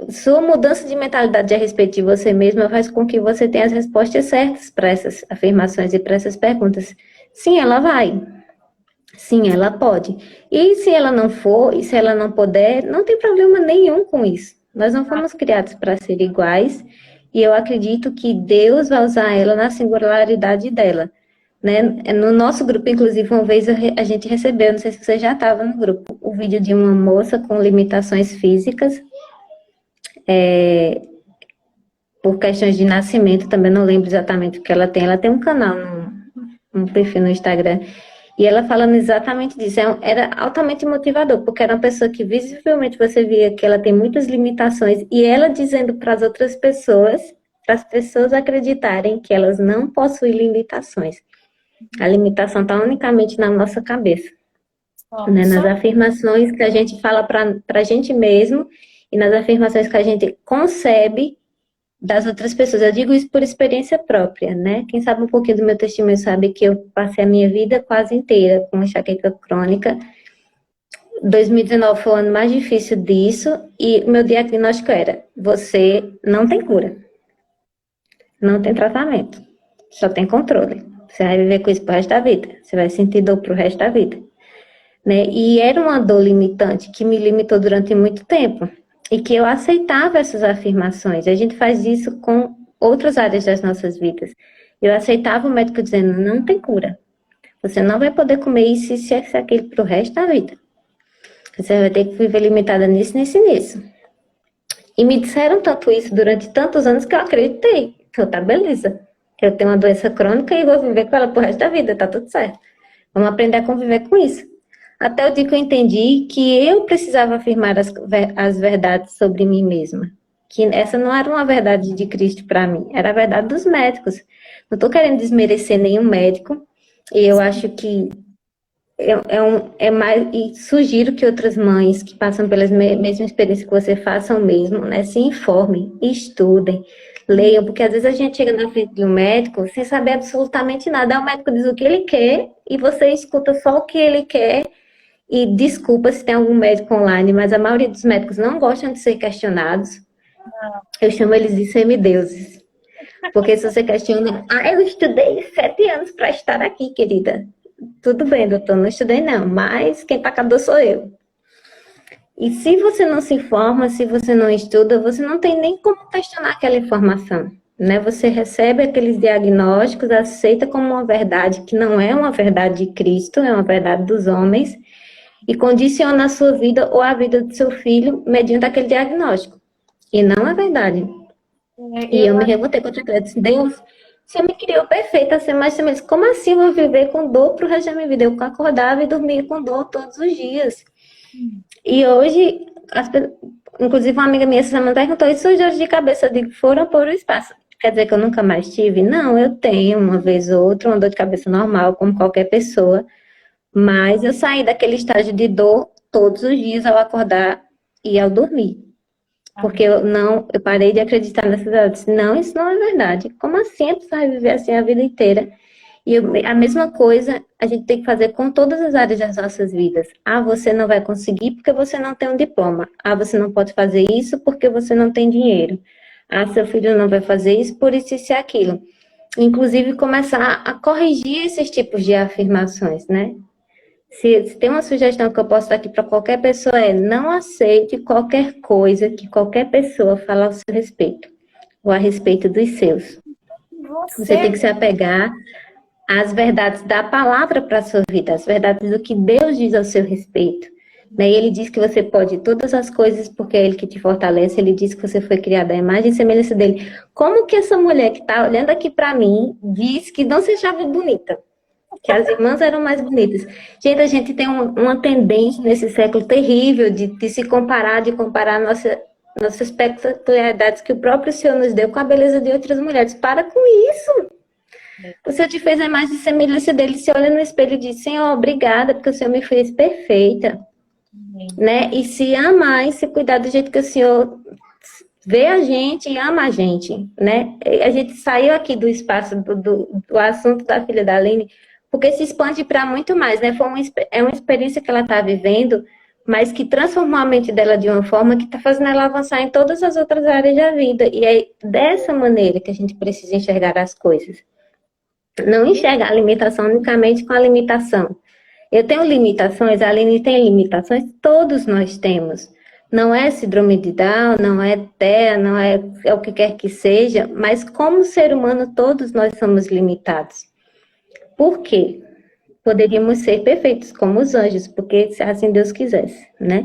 sua mudança de mentalidade a respeito de você mesma faz com que você tenha as respostas certas para essas afirmações e para essas perguntas. Sim, ela vai. Sim, ela pode. E se ela não for, e se ela não puder, não tem problema nenhum com isso. Nós não fomos criados para ser iguais, e eu acredito que Deus vai usar ela na singularidade dela. Né? No nosso grupo, inclusive, uma vez a gente recebeu, não sei se você já estava no grupo, o vídeo de uma moça com limitações físicas, por questões de nascimento, também não lembro exatamente o que ela tem. Ela tem um canal, um perfil no Instagram, e ela falando exatamente disso, era altamente motivador, porque era uma pessoa que visivelmente você via que ela tem muitas limitações, e ela dizendo para as outras pessoas, para as pessoas acreditarem que elas não possuem limitações. A limitação está unicamente na nossa cabeça, né? Nas afirmações que a gente fala para a gente mesmo, e nas afirmações que a gente concebe das outras pessoas. Eu digo isso por experiência própria, né? Quem sabe um pouquinho do meu testemunho sabe que eu passei a minha vida quase inteira com enxaqueca crônica. 2019 foi o ano mais difícil disso e o meu diagnóstico era: você não tem cura, não tem tratamento, só tem controle. Você vai viver com isso pro resto da vida, você vai sentir dor pro resto da vida, né? E era uma dor limitante que me limitou durante muito tempo. E que eu aceitava essas afirmações. A gente faz isso com outras áreas das nossas vidas. Eu aceitava o médico dizendo, não tem cura. Você não vai poder comer isso e aquilo para o resto da vida. Você vai ter que viver limitada nisso, nisso e nisso. E me disseram tanto isso durante tantos anos que eu acreditei. Então, tá, beleza. Eu tenho uma doença crônica e vou viver com ela pro resto da vida, tá tudo certo. Vamos aprender a conviver com isso. Até o dia que eu entendi que eu precisava afirmar as verdades sobre mim mesma. Que essa não era uma verdade de Cristo para mim, era a verdade dos médicos. Não estou querendo desmerecer nenhum médico, e eu acho que é mais. E sugiro que outras mães que passam pelas mesmas experiências que você façam mesmo, né? Se informem, estudem, Leiam, porque às vezes a gente chega na frente de um médico sem saber absolutamente nada. Aí o médico diz o que ele quer e você escuta só o que ele quer. E desculpa se tem algum médico online, mas a maioria dos médicos não gostam de ser questionados. Eu chamo eles de semideuses. Porque se você questiona, eu estudei 7 anos para estar aqui, querida. Tudo bem, doutor, não estudei não, mas quem pacador sou eu. E se você não se informa, se você não estuda, você não tem nem como questionar aquela informação, né? Você recebe aqueles diagnósticos, aceita como uma verdade que não é uma verdade de Cristo, é uma verdade dos homens, e condiciona a sua vida ou a vida do seu filho mediante aquele diagnóstico. E não é verdade. E eu me revoltei contra aquilo. Eu disse, Deus, você me criou perfeita, assim, mas como assim eu vou viver com dor pro resto da minha vida? Eu acordava e dormia com dor todos os dias. E hoje, inclusive uma amiga minha essa semana perguntou, e suas dores de cabeça? Eu digo, foram por o espaço. Quer dizer que eu nunca mais tive? Não, eu tenho uma vez ou outra, uma dor de cabeça normal, como qualquer pessoa. Mas eu saí daquele estágio de dor todos os dias ao acordar e ao dormir. Porque eu parei de acreditar nessas coisas. Não, isso não é verdade. Como assim a pessoa vai viver assim a vida inteira? E a mesma coisa a gente tem que fazer com todas as áreas das nossas vidas. Você não vai conseguir porque você não tem um diploma. Você não pode fazer isso porque você não tem dinheiro. Seu filho não vai fazer isso por isso e aquilo. Inclusive, começar a corrigir esses tipos de afirmações, né? Se tem uma sugestão que eu posso dar aqui para qualquer pessoa não aceite qualquer coisa que qualquer pessoa fala ao seu respeito, ou a respeito dos seus. Você tem que se apegar às verdades da palavra para a sua vida, as verdades do que Deus diz ao seu respeito. E ele diz que você pode todas as coisas porque é ele que te fortalece, ele diz que você foi criada à imagem e semelhança dele. Como que essa mulher que está olhando aqui para mim diz que não se achava bonita? Que as irmãs eram mais bonitas. Gente, a gente tem uma tendência nesse século terrível de se comparar, de comparar nossas peculiaridades que o próprio Senhor nos deu com a beleza de outras mulheres. Para com isso! O Senhor te fez a imagem e semelhança dele. Você olha no espelho e diz, Senhor, obrigada, porque o Senhor me fez perfeita. Né? E se amar e se cuidar do jeito que o Senhor vê a gente e ama a gente. Né? A gente saiu aqui do espaço do assunto da filha da Aline, porque se expande para muito mais, né? É uma experiência que ela está vivendo, mas que transformou a mente dela de uma forma que está fazendo ela avançar em todas as outras áreas da vida. E é dessa maneira que a gente precisa enxergar as coisas. Não enxergar a limitação unicamente com a limitação. Eu tenho limitações, a Aline tem limitações, todos nós temos. Não é síndrome de Down, não é TEA, não é o que quer que seja, mas como ser humano todos nós somos limitados. Por quê? Poderíamos ser perfeitos como os anjos, porque se assim Deus quisesse, né?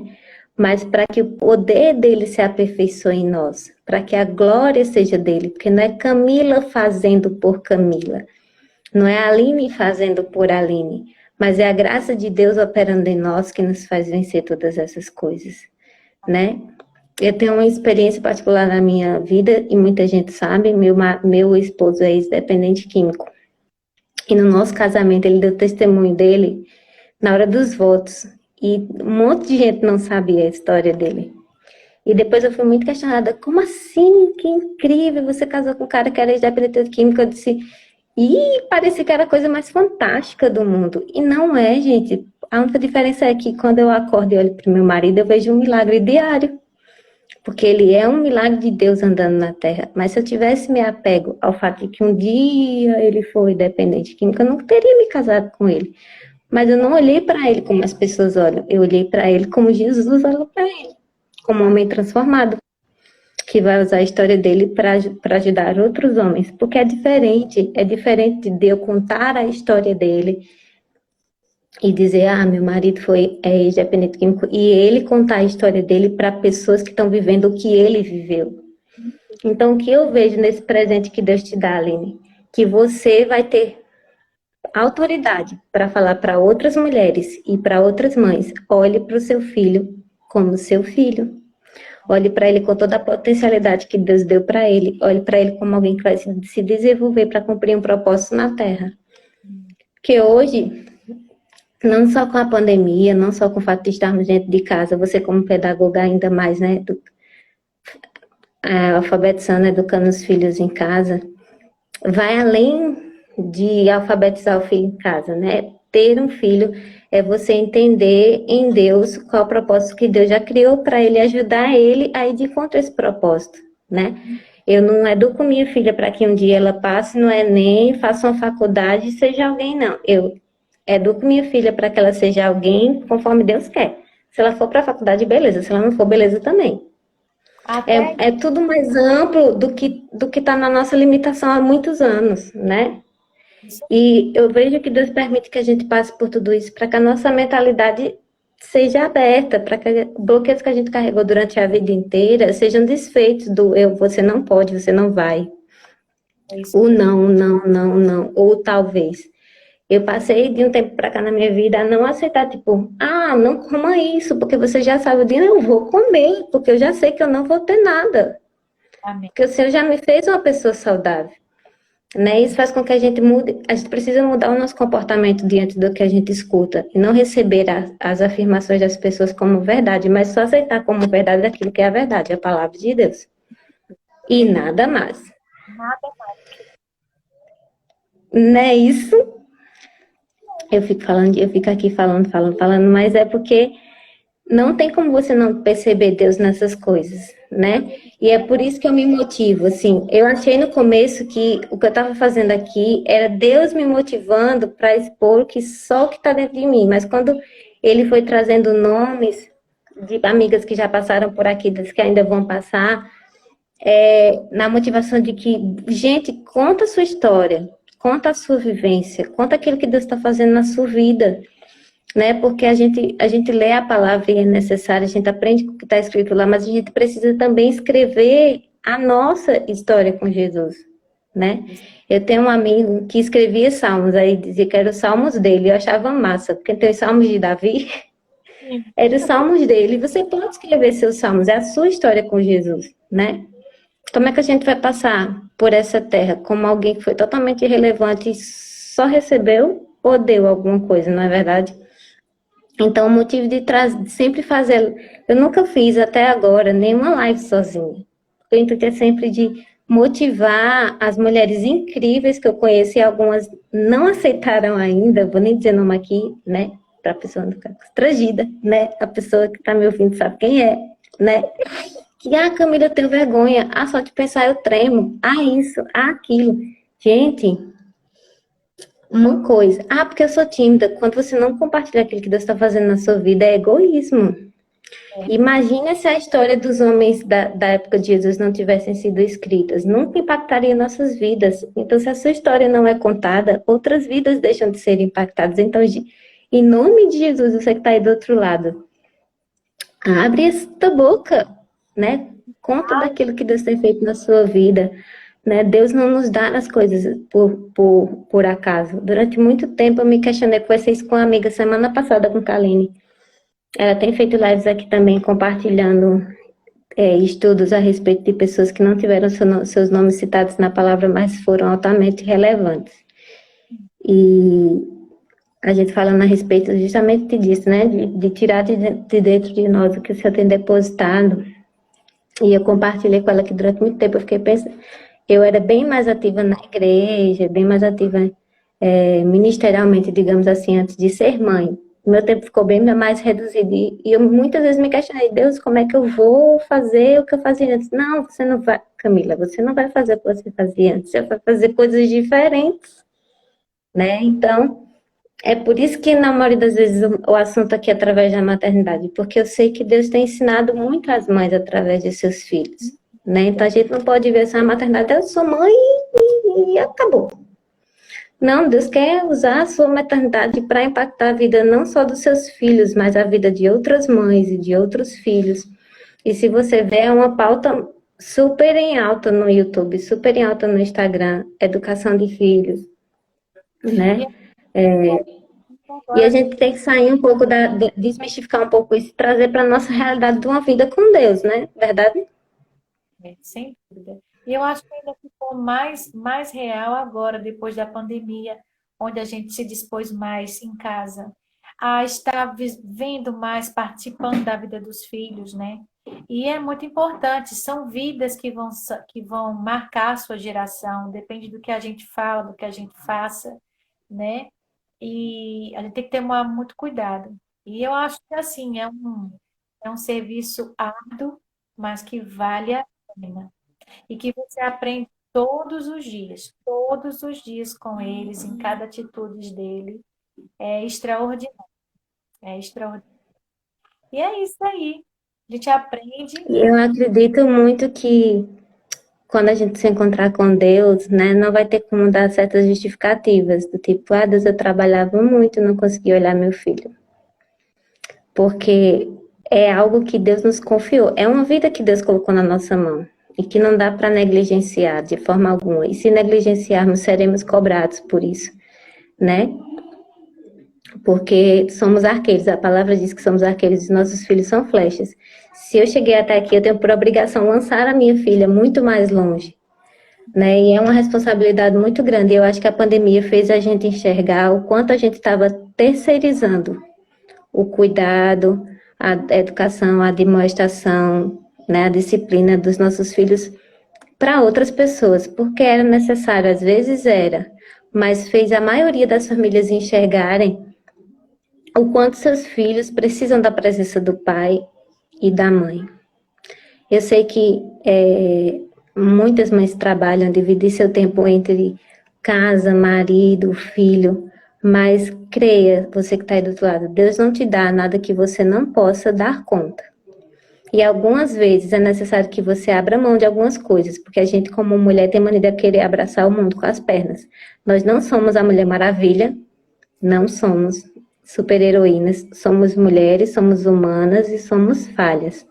Mas para que o poder dele se aperfeiçoe em nós, para que a glória seja dele, porque não é Camila fazendo por Camila, não é a Aline fazendo por Aline, mas é a graça de Deus operando em nós que nos faz vencer todas essas coisas, né? Eu tenho uma experiência particular na minha vida, e muita gente sabe, meu esposo é ex-dependente químico. E no nosso casamento, ele deu testemunho dele na hora dos votos. E um monte de gente não sabia a história dele. E depois eu fui muito questionada, como assim? Que incrível, você casou com um cara que era ex-dependente químico. Eu disse, parecia que era a coisa mais fantástica do mundo. E não é, gente. A única diferença é que quando eu acordo e olho para o meu marido, eu vejo um milagre diário. Porque ele é um milagre de Deus andando na Terra. Mas se eu tivesse me apego ao fato de que um dia ele foi dependente químico, eu não teria me casado com ele. Mas eu não olhei para ele como as pessoas olham. Eu olhei para ele como Jesus olhou para ele. Como um homem transformado. Que vai usar a história dele para ajudar outros homens. Porque é diferente. É diferente de eu contar a história dele e dizer, meu marido foi ex-dependente químico, e ele contar a história dele para pessoas que estão vivendo o que ele viveu. Então, o que eu vejo nesse presente que Deus te dá, Aline, que você vai ter autoridade para falar para outras mulheres e para outras mães, olhe para o seu filho como seu filho. Olhe para ele com toda a potencialidade que Deus deu para ele. Olhe para ele como alguém que vai se desenvolver para cumprir um propósito na Terra. Porque hoje, não só com a pandemia, não só com o fato de estarmos dentro de casa, você como pedagoga ainda mais, né? alfabetizando, educando os filhos em casa, vai além de alfabetizar o filho em casa, né? Ter um filho é você entender em Deus qual o propósito que Deus já criou para ele, ajudar ele a ir de encontro a esse propósito, né? Eu não educo minha filha para que um dia ela passe no Enem, faça uma faculdade e seja alguém, não. Eu educo minha filha para que ela seja alguém conforme Deus quer. Se ela for para a faculdade, beleza. Se ela não for, beleza também. Até É tudo mais amplo do que está na nossa limitação há muitos anos, né? isso, E eu vejo que Deus permite que a gente passe por tudo isso para que a nossa mentalidade seja aberta, para que bloqueios que a gente carregou durante a vida inteira sejam desfeitos do eu, você não pode, você não vai, é isso o mesmo. não, não, não, não, ou talvez. Eu passei de um tempo para cá na minha vida a não aceitar, tipo, não coma isso, porque você já sabe o dia, eu vou comer, porque eu já sei que eu não vou ter nada. Amém. Porque o Senhor já me fez uma pessoa saudável. Né? Isso faz com que a gente mude, a gente precisa mudar o nosso comportamento diante do que a gente escuta e não receber as afirmações das pessoas como verdade, mas só aceitar como verdade aquilo que é a verdade, a palavra de Deus. E nada mais. Nada Não é isso? Eu fico falando, eu fico aqui falando, falando, falando, mas é porque não tem como você não perceber Deus nessas coisas, né? E é por isso que eu me motivo, assim. Eu achei no começo que o que eu estava fazendo aqui era Deus me motivando para expor que só o que está dentro de mim. Mas quando ele foi trazendo nomes de amigas que já passaram por aqui, das que ainda vão passar, na motivação de que, gente, conta a sua história, conta a sua vivência, conta aquilo que Deus está fazendo na sua vida, né? Porque a gente lê a palavra e é necessário, a gente aprende o que está escrito lá, mas a gente precisa também escrever a nossa história com Jesus, né? Eu tenho um amigo que escrevia salmos, aí dizia que eram os salmos dele, eu achava massa, porque tem os salmos de Davi, sim. eram os salmos dele, você pode escrever seus salmos, é a sua história com Jesus, né? Como é que a gente vai passar por essa terra como alguém que foi totalmente irrelevante e só recebeu ou deu alguma coisa, não é verdade? Então, o motivo de sempre fazer. Eu nunca fiz até agora nenhuma live sozinha. O intuito é sempre de motivar as mulheres incríveis que eu conheço e algumas não aceitaram ainda, vou nem dizer nome aqui, né? Para a pessoa não ficar constrangida, né? A pessoa que está me ouvindo sabe quem é, né? Que, Camila, eu tenho vergonha. Só de pensar eu tremo. Isso, aquilo. Gente, uma coisa. Porque eu sou tímida. Quando você não compartilha aquilo que Deus está fazendo na sua vida, é egoísmo. Imagina se a história dos homens da época de Jesus não tivessem sido escritas. Nunca impactaria nossas vidas. Então, se a sua história não é contada, outras vidas deixam de ser impactadas. Então, em nome de Jesus, você que está aí do outro lado, abre esta boca, né? Conta daquilo que Deus tem feito na sua vida. Né? Deus não nos dá as coisas por acaso. Durante muito tempo eu me questionei, conversei isso com uma amiga semana passada com a Kaline. Ela tem feito lives aqui também compartilhando estudos a respeito de pessoas que não tiveram seus nomes citados na palavra, mas foram altamente relevantes. E a gente falando a respeito justamente disso, né? De tirar de dentro de nós o que o Senhor tem depositado. E eu compartilhei com ela que durante muito tempo eu fiquei pensando, eu era bem mais ativa na igreja, bem mais ativa ministerialmente, digamos assim, antes de ser mãe. Meu tempo ficou bem mais reduzido. E eu muitas vezes me questionei, Deus, como é que eu vou fazer o que eu fazia antes? Não, você não vai, Camila, você não vai fazer o que você fazia antes, você vai fazer coisas diferentes, né? Então, é por isso que na maioria das vezes o assunto aqui é através da maternidade, porque eu sei que Deus tem ensinado muito às mães através de seus filhos, né? Então a gente não pode ver essa maternidade, eu sou mãe e acabou. Não, Deus quer usar a sua maternidade para impactar a vida não só dos seus filhos, mas a vida de outras mães e de outros filhos. E se você vê, é uma pauta super em alta no YouTube, super em alta no Instagram, educação de filhos, E né? E a agora, gente tem que sair um pouco desmistificar um pouco isso, e trazer para a nossa realidade de uma vida com Deus, né? Verdade? sem dúvida. E eu acho que ainda ficou mais real agora, depois da pandemia, onde a gente se dispôs mais em casa a estar vendo mais, participando da vida dos filhos, né? E é muito importante, são vidas que vão marcar a sua geração, depende do que a gente fala, do que a gente faça, né? E a gente tem que ter muito cuidado. E eu acho que, assim, é um serviço árduo, mas que vale a pena. E que você aprende todos os dias com eles, em cada atitude dele. É extraordinário, é extraordinário. E é isso aí. A gente aprende. E eu acredito muito que quando a gente se encontrar com Deus, né, não vai ter como dar certas justificativas, do tipo, ah, Deus, eu trabalhava muito, não consegui olhar meu filho. Porque é algo que Deus nos confiou, é uma vida que Deus colocou na nossa mão e que não dá para negligenciar de forma alguma. E se negligenciarmos, seremos cobrados por isso, né? Porque somos arqueiros, a palavra diz que somos arqueiros e nossos filhos são flechas. Se eu cheguei até aqui, eu tenho por obrigação lançar a minha filha muito mais longe, né? E é uma responsabilidade muito grande. Eu acho que a pandemia fez a gente enxergar o quanto a gente estava terceirizando o cuidado, a educação, a admoestação, né, a disciplina dos nossos filhos para outras pessoas, porque era necessário, às vezes era, mas fez a maioria das famílias enxergarem o quanto seus filhos precisam da presença do pai e da mãe. Eu sei que muitas mães trabalham, dividem seu tempo entre casa, marido, filho, mas creia, você que está aí do outro lado, Deus não te dá nada que você não possa dar conta. E algumas vezes é necessário que você abra mão de algumas coisas, porque a gente, como mulher, tem mania de querer abraçar o mundo com as pernas. Nós não somos a Mulher Maravilha, não somos super-heroínas, somos mulheres, somos humanas e somos falhas.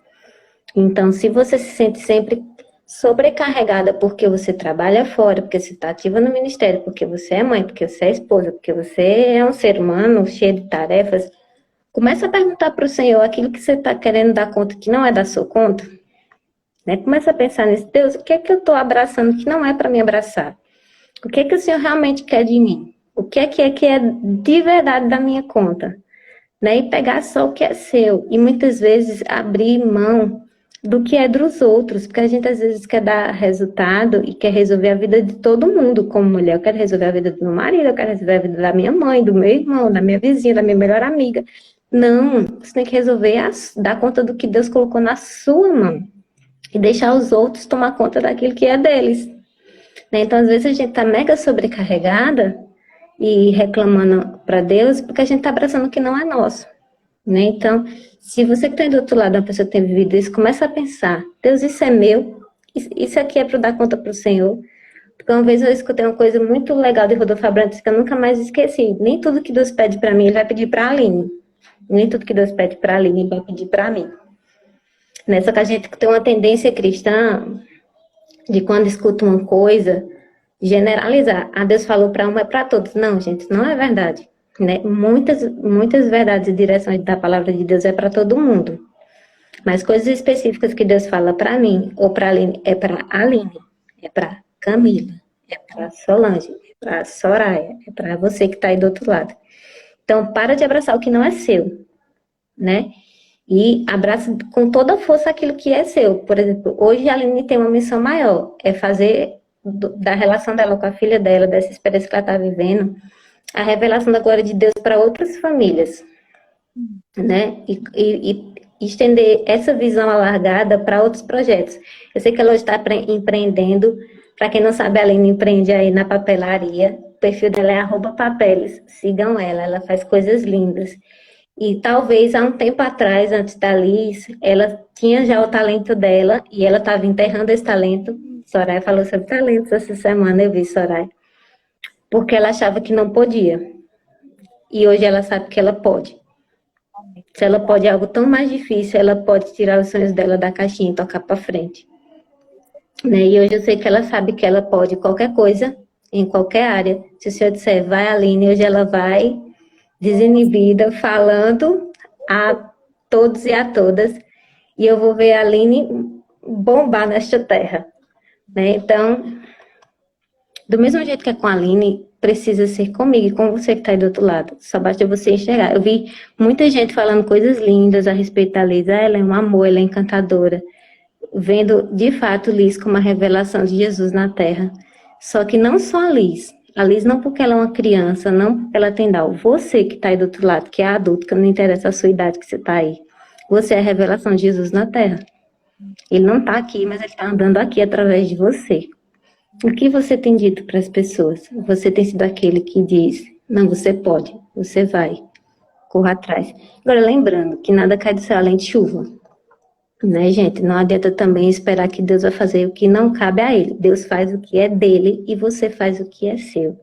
Então, se você se sente sempre sobrecarregada porque você trabalha fora, porque você está ativa no ministério, porque você é mãe, porque você é esposa, porque você é um ser humano cheio de tarefas, começa a perguntar para o Senhor aquilo que você está querendo dar conta que não é da sua conta. Né? Começa a pensar nisso. Deus, o que é que eu estou abraçando que não é para me abraçar? O que é que o Senhor realmente quer de mim? O que é de verdade da minha conta? Né? E pegar só o que é seu. E muitas vezes abrir mão do que é dos outros, porque a gente às vezes quer dar resultado e quer resolver a vida de todo mundo como mulher. Eu quero resolver a vida do meu marido, eu quero resolver a vida da minha mãe, do meu irmão, da minha vizinha, da minha melhor amiga. Não, você tem que resolver, dar conta do que Deus colocou na sua mão e deixar os outros tomar conta daquilo que é deles. Né? Então, às vezes a gente tá mega sobrecarregada e reclamando para Deus porque a gente tá abraçando o que não é nosso. Né? Então, se você que está do outro lado, uma pessoa que tem vivido isso, começa a pensar, Deus, isso é meu, isso aqui é para dar conta para o Senhor. Porque uma vez eu escutei uma coisa muito legal de Rodolfo Abrantes que eu nunca mais esqueci. Nem tudo que Deus pede para mim, Ele vai pedir para a Aline. Nem tudo que Deus pede para a Aline, Ele vai pedir para mim. Né? Só que a gente tem uma tendência cristã de quando escuta uma coisa, generalizar. Ah, Deus falou para um, é para todos. Não, gente, não é verdade. Né? Muitas verdades e direções da palavra de Deus é para todo mundo. Mas coisas específicas que Deus fala para mim, ou para Aline, é para Aline, é para Camila, é para Solange, é para Soraya, é para você que está aí do outro lado. Então, para de abraçar o que não é seu, né? E abraça com toda a força aquilo que é seu. Por exemplo, hoje a Aline tem uma missão maior, é fazer da relação dela com a filha dela, dessa experiência que ela está vivendo, a revelação da glória de Deus para outras famílias, né? E estender essa visão alargada para outros projetos. Eu sei que ela hoje está empreendendo. Para quem não sabe, a Aline empreende aí na papelaria. O perfil dela é @papeles. Sigam ela, ela faz coisas lindas. E talvez há um tempo atrás, antes da Liz, ela tinha já o talento dela e ela estava enterrando esse talento. Soraya falou sobre talentos essa semana, eu vi Soraya. Porque ela achava que não podia. E hoje ela sabe que ela pode. Se ela pode algo tão mais difícil, ela pode tirar os sonhos dela da caixinha e tocar para frente. Né? E hoje eu sei que ela sabe que ela pode qualquer coisa, em qualquer área. Se o senhor disser, vai Aline, hoje ela vai desinibida, falando a todos e a todas. E eu vou ver a Aline bombar nesta terra. Né? Então, do mesmo jeito que é com a Aline, precisa ser comigo e com você que está aí do outro lado. Só basta você enxergar. Eu vi muita gente falando coisas lindas a respeito da Liz. Ela é um amor, ela é encantadora. Vendo, de fato, Liz como a revelação de Jesus na Terra. Só que não só a Liz. A Liz não porque ela é uma criança, não porque ela tem Down. Você que está aí do outro lado, que é adulto, que não interessa a sua idade que você está aí. Você é a revelação de Jesus na Terra. Ele não está aqui, mas ele está andando aqui através de você. O que você tem dito para as pessoas? Você tem sido aquele que diz, não, você pode, você vai, corra atrás. Agora, lembrando que nada cai do céu além de chuva. Né, gente? Não adianta também esperar que Deus vai fazer o que não cabe a Ele. Deus faz o que é dele e você faz o que é seu.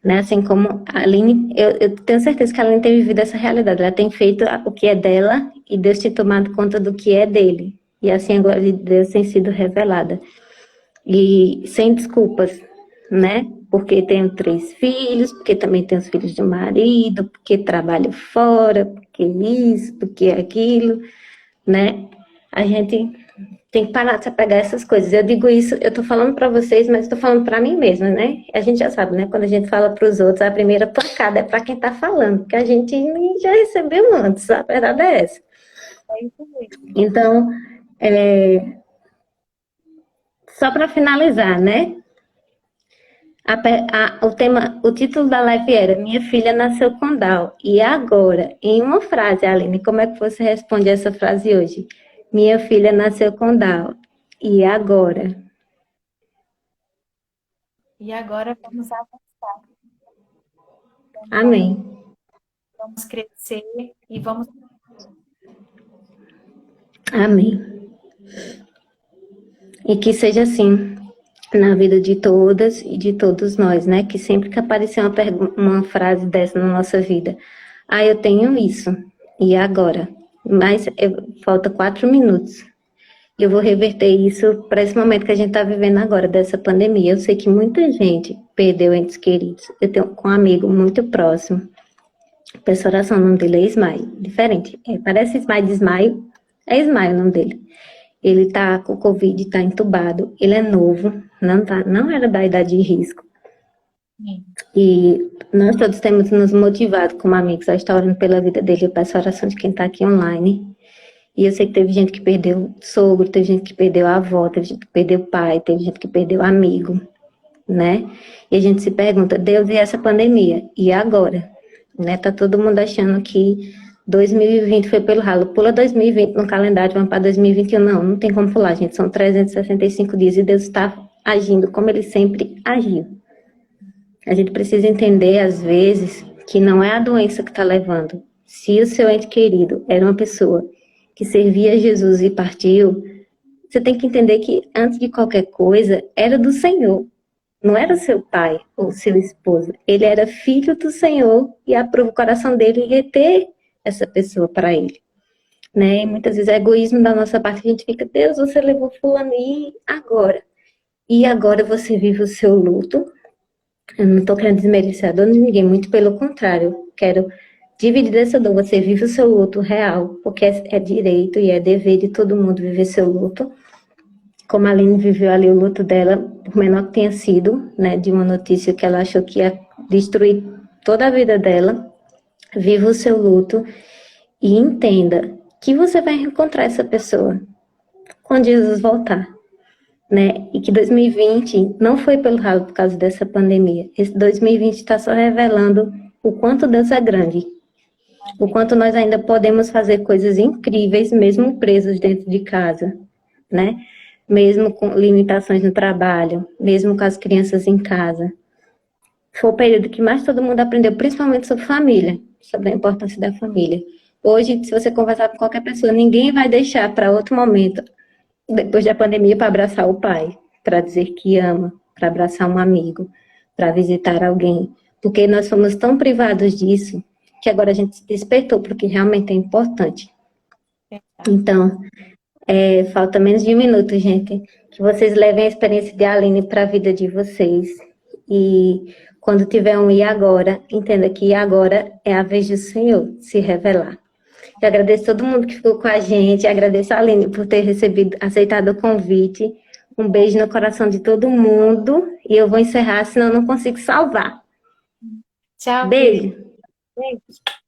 Né? Assim como a Aline, eu tenho certeza que a Aline tem vivido essa realidade. Ela tem feito o que é dela e Deus tem tomado conta do que é dele. E assim a glória de Deus tem sido revelada. E sem desculpas, né? Porque tenho 3 filhos, porque também tenho os filhos do marido, porque trabalho fora, porque isso, porque aquilo, né? A gente tem que parar de se apegar a essas coisas. Eu digo isso, eu tô falando para vocês, mas tô falando para mim mesma, né? A gente já sabe, né? Quando a gente fala para os outros, a primeira pancada é para quem tá falando, porque a gente já recebeu antes, a verdade é essa. Então, só para finalizar, né? O título da live era Minha filha nasceu com Down. E agora, em uma frase, Aline, como é que você responde essa frase hoje? Minha filha nasceu com Down. E agora? E agora vamos avançar. Amém. Vamos crescer e vamos... Amém. E que seja assim na vida de todas e de todos nós, né? Que sempre que aparecer uma frase dessa na nossa vida, eu tenho isso, e agora? Mas falta 4 minutos. Eu vou reverter isso para esse momento que a gente está vivendo agora, dessa pandemia. Eu sei que muita gente perdeu entes queridos. Eu tenho um amigo muito próximo. Essa oração, o nome dele é Ismael. Diferente. Parece Ismael de Ismael. É Ismael o nome dele. Ele tá com Covid, tá entubado. Ele é novo, não era da idade de risco. Sim. E nós todos temos nos motivado como amigos a estar orando pela vida dele. Eu peço a oração de quem tá aqui online. E eu sei que teve gente que perdeu sogro, teve gente que perdeu a avó, teve gente que perdeu pai, teve gente que perdeu amigo, né? E a gente se pergunta, Deus, e essa pandemia? E agora? Né? Tá todo mundo achando que 2020 foi pelo ralo. Pula 2020 no calendário, vamos para 2021. Não tem como pular, gente. São 365 dias e Deus está agindo como Ele sempre agiu. A gente precisa entender, às vezes, que não é a doença que está levando. Se o seu ente querido era uma pessoa que servia a Jesus e partiu, você tem que entender que, antes de qualquer coisa, era do Senhor. Não era seu pai ou seu esposo. Ele era filho do Senhor e aprova o coração dele em reter essa pessoa para ele. Né? E muitas vezes é egoísmo da nossa parte. A gente fica, Deus, você levou fulano e agora? E agora você vive o seu luto. Eu não estou querendo desmerecer a dor de ninguém, muito pelo contrário. Quero dividir essa dor. Você vive o seu luto real, porque é direito e é dever de todo mundo viver seu luto. Como a Aline viveu ali o luto dela, por menor que tenha sido, né, de uma notícia que ela achou que ia destruir toda a vida dela, viva o seu luto e entenda que você vai encontrar essa pessoa quando Jesus voltar, né, e que 2020 não foi pelo ralo por causa dessa pandemia. Esse 2020 está só revelando o quanto Deus é grande, o quanto nós ainda podemos fazer coisas incríveis, mesmo presos dentro de casa, né? Mesmo com limitações no trabalho, mesmo com as crianças em casa. Foi o período que mais todo mundo aprendeu, principalmente sobre família, sobre a importância da família. Hoje, se você conversar com qualquer pessoa, ninguém vai deixar para outro momento, depois da pandemia, para abraçar o pai, para dizer que ama, para abraçar um amigo, para visitar alguém. Porque nós fomos tão privados disso, que agora a gente se despertou para o que realmente é importante. Então, falta menos de 1 minuto, gente. Que vocês levem a experiência de Aline para a vida de vocês. E quando tiver um e agora, entenda que agora é a vez do Senhor se revelar. Eu agradeço todo mundo que ficou com a gente. Agradeço a Aline por ter aceitado o convite. Um beijo no coração de todo mundo. E eu vou encerrar, senão eu não consigo salvar. Tchau, querida. Beijo. Beijo.